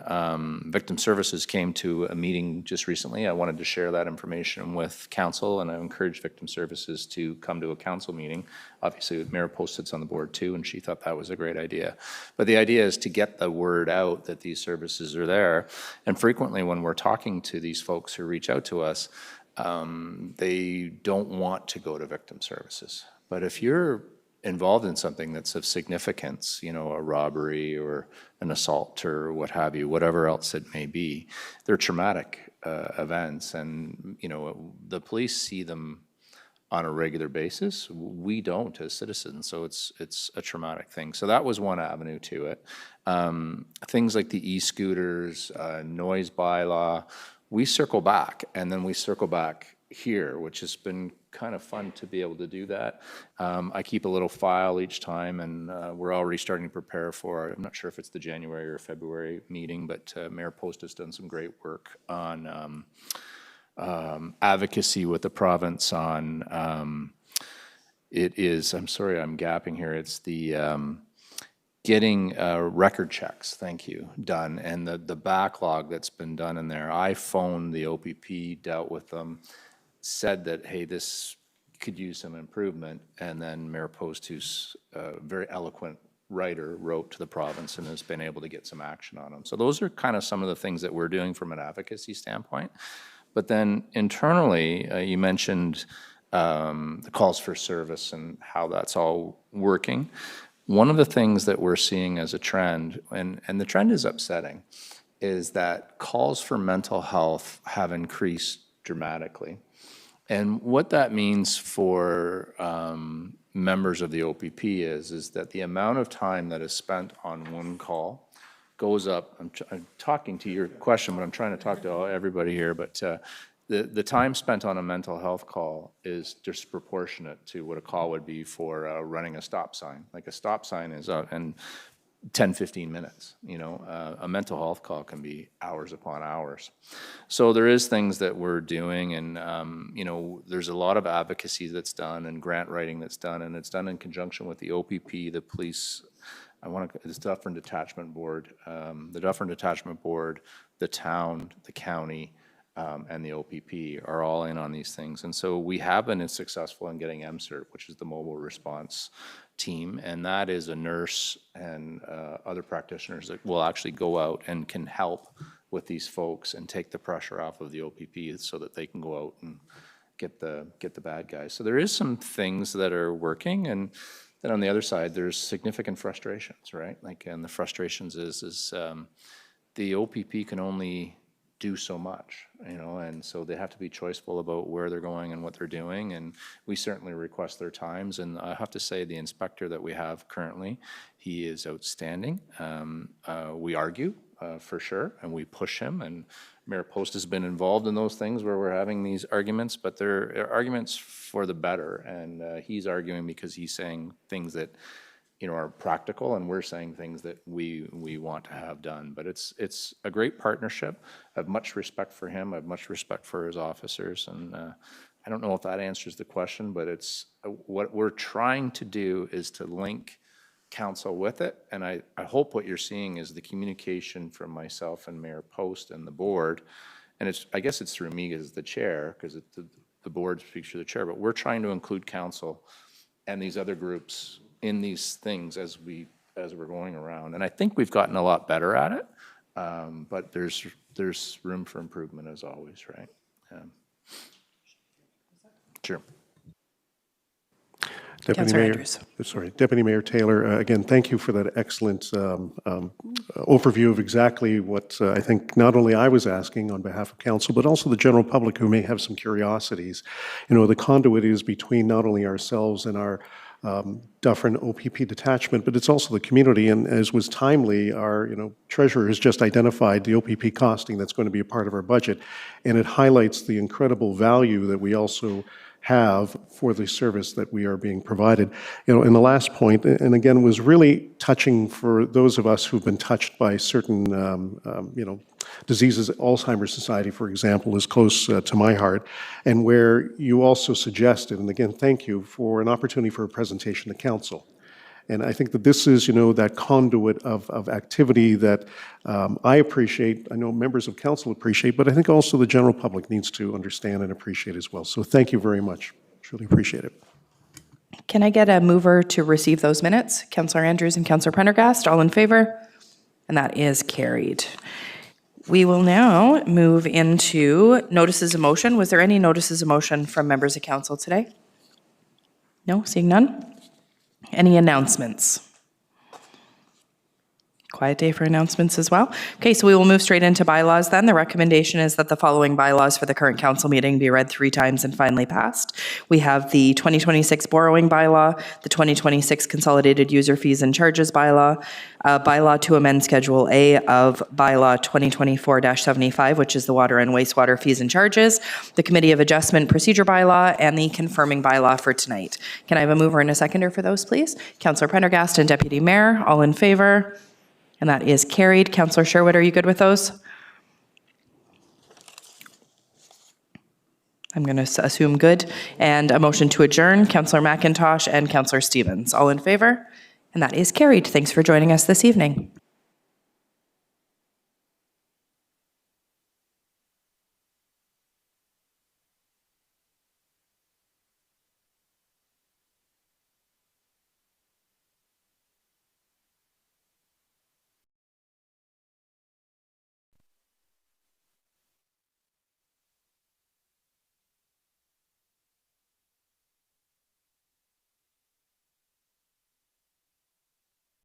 Victim Services came to a meeting just recently, I wanted to share that information with council, and I encouraged Victim Services to come to a council meeting. Obviously, Mayor Post sits on the board too, and she thought that was a great idea. But the idea is to get the word out that these services are there. And frequently when we're talking to these folks who reach out to us, they don't want to go to Victim Services. But if you're involved in something that's of significance, you know, a robbery or an assault or what have you, whatever else it may be, they're traumatic events, and, you know, the police see them on a regular basis. We don't as citizens, so it's a traumatic thing. So that was one avenue to it. Things like the e-scooters, noise bylaw, we circle back, and then we circle back here, which has been kind of fun to be able to do that. I keep a little file each time, and we're already starting to prepare for, I'm not sure if it's the January or February meeting, but Mayor Post has done some great work on advocacy with the province on, it is, I'm sorry, I'm gapping here, it's the getting record checks, thank you, done, and the backlog that's been done in there. I phoned the OPP, dealt with them, said that, hey, this could use some improvement, and then Mayor Post, who's a very eloquent writer, wrote to the province and has been able to get some action on them. So those are kind of some of the things that we're doing from an advocacy standpoint. But then internally, you mentioned the calls for service and how that's all working. One of the things that we're seeing as a trend, and the trend is upsetting, is that calls for mental health have increased dramatically. And what that means for members of the OPP is that the amount of time that is spent on one call goes up. I'm talking to your question, but I'm trying to talk to everybody here, but the time spent on a mental health call is disproportionate to what a call would be for running a stop sign. Like a stop sign is out in 10, 15 minutes, you know, a mental health call can be hours upon hours. So there is things that we're doing, and, you know, there's a lot of advocacy that's done and grant writing that's done, and it's done in conjunction with the OPP, the police, the Dufferin Detachment Board, the town, the county, and the OPP are all in on these things. And so we have been successful in getting MCERT, which is the mobile response team, and that is a nurse and other practitioners that will actually go out and can help with these folks and take the pressure off of the OPP so that they can go out and get the bad guys. So there is some things that are working, and then on the other side, there's significant frustrations, right? Like, and the frustrations is the OPP can only do so much, you know, and so they have to be choiceful about where they're going and what they're doing, and we certainly request their times. And I have to say, the inspector that we have currently, he is outstanding. We argue for sure, and we push him, and Mayor Post has been involved in those things where we're having these arguments, but they're arguments for the better, and he's arguing because he's saying things that, you know, are practical, and we're saying things that we want to have done. But it's a great partnership. I have much respect for him. I have much respect for his officers, and I don't know if that answers the question, but it's what we're trying to do is to link council with it, and I hope what you're seeing is the communication from myself and Mayor Post and the board, and I guess it's through me as the chair, because the board speaks through the chair, but we're trying to include council and these other groups in these things as we're going around. And I think we've gotten a lot better at it, but there's room for improvement as always, right? Sure. Deputy Mayor Taylor, again, thank you for that excellent overview of exactly what I think not only I was asking on behalf of council, but also the general public who may have some curiosities. You know, the conduit is between not only ourselves and our Dufferin OPP detachment, but it's also the community. And as was timely, our treasurer has just identified the OPP costing that's going to be a part of our budget, and it highlights the incredible value that we also have for the service that we are being provided. You know, and the last point, and again, was really touching for those of us who've been touched by certain, you know, diseases. Alzheimer's Society, for example, is close to my heart, and where you also suggested, and again, thank you, for an opportunity for a presentation to council. And I think that this is, you know, that conduit of activity that I appreciate, I know members of council appreciate, but I think also the general public needs to understand and appreciate as well. So thank you very much. Truly appreciate it. Can I get a mover to receive those minutes? Councillor Andrews and Councillor Prendergast, all in favor? And that is carried. We will now move into notices of motion. Was there any notices of motion from members of council today? No, seeing none? Any announcements? Quiet day for announcements as well. Okay, so we will move straight into bylaws then. The recommendation is that the following bylaws for the current council meeting be read 3 times and finally passed. We have the 2026 borrowing bylaw, the 2026 consolidated user fees and charges bylaw, bylaw to amend Schedule A of bylaw 2024-75, which is the water and wastewater fees and charges, the Committee of Adjustment procedure bylaw, and the confirming bylaw for tonight. Can I have a mover and a seconder for those, please? Councillor Prendergast and Deputy Mayor, all in favor? And that is carried. Councillor Sherwood, are you good with those? I'm going to assume good. And a motion to adjourn, Councillor McIntosh and Councillor Stevens. All in favor? And that is carried. Thanks for joining us this evening.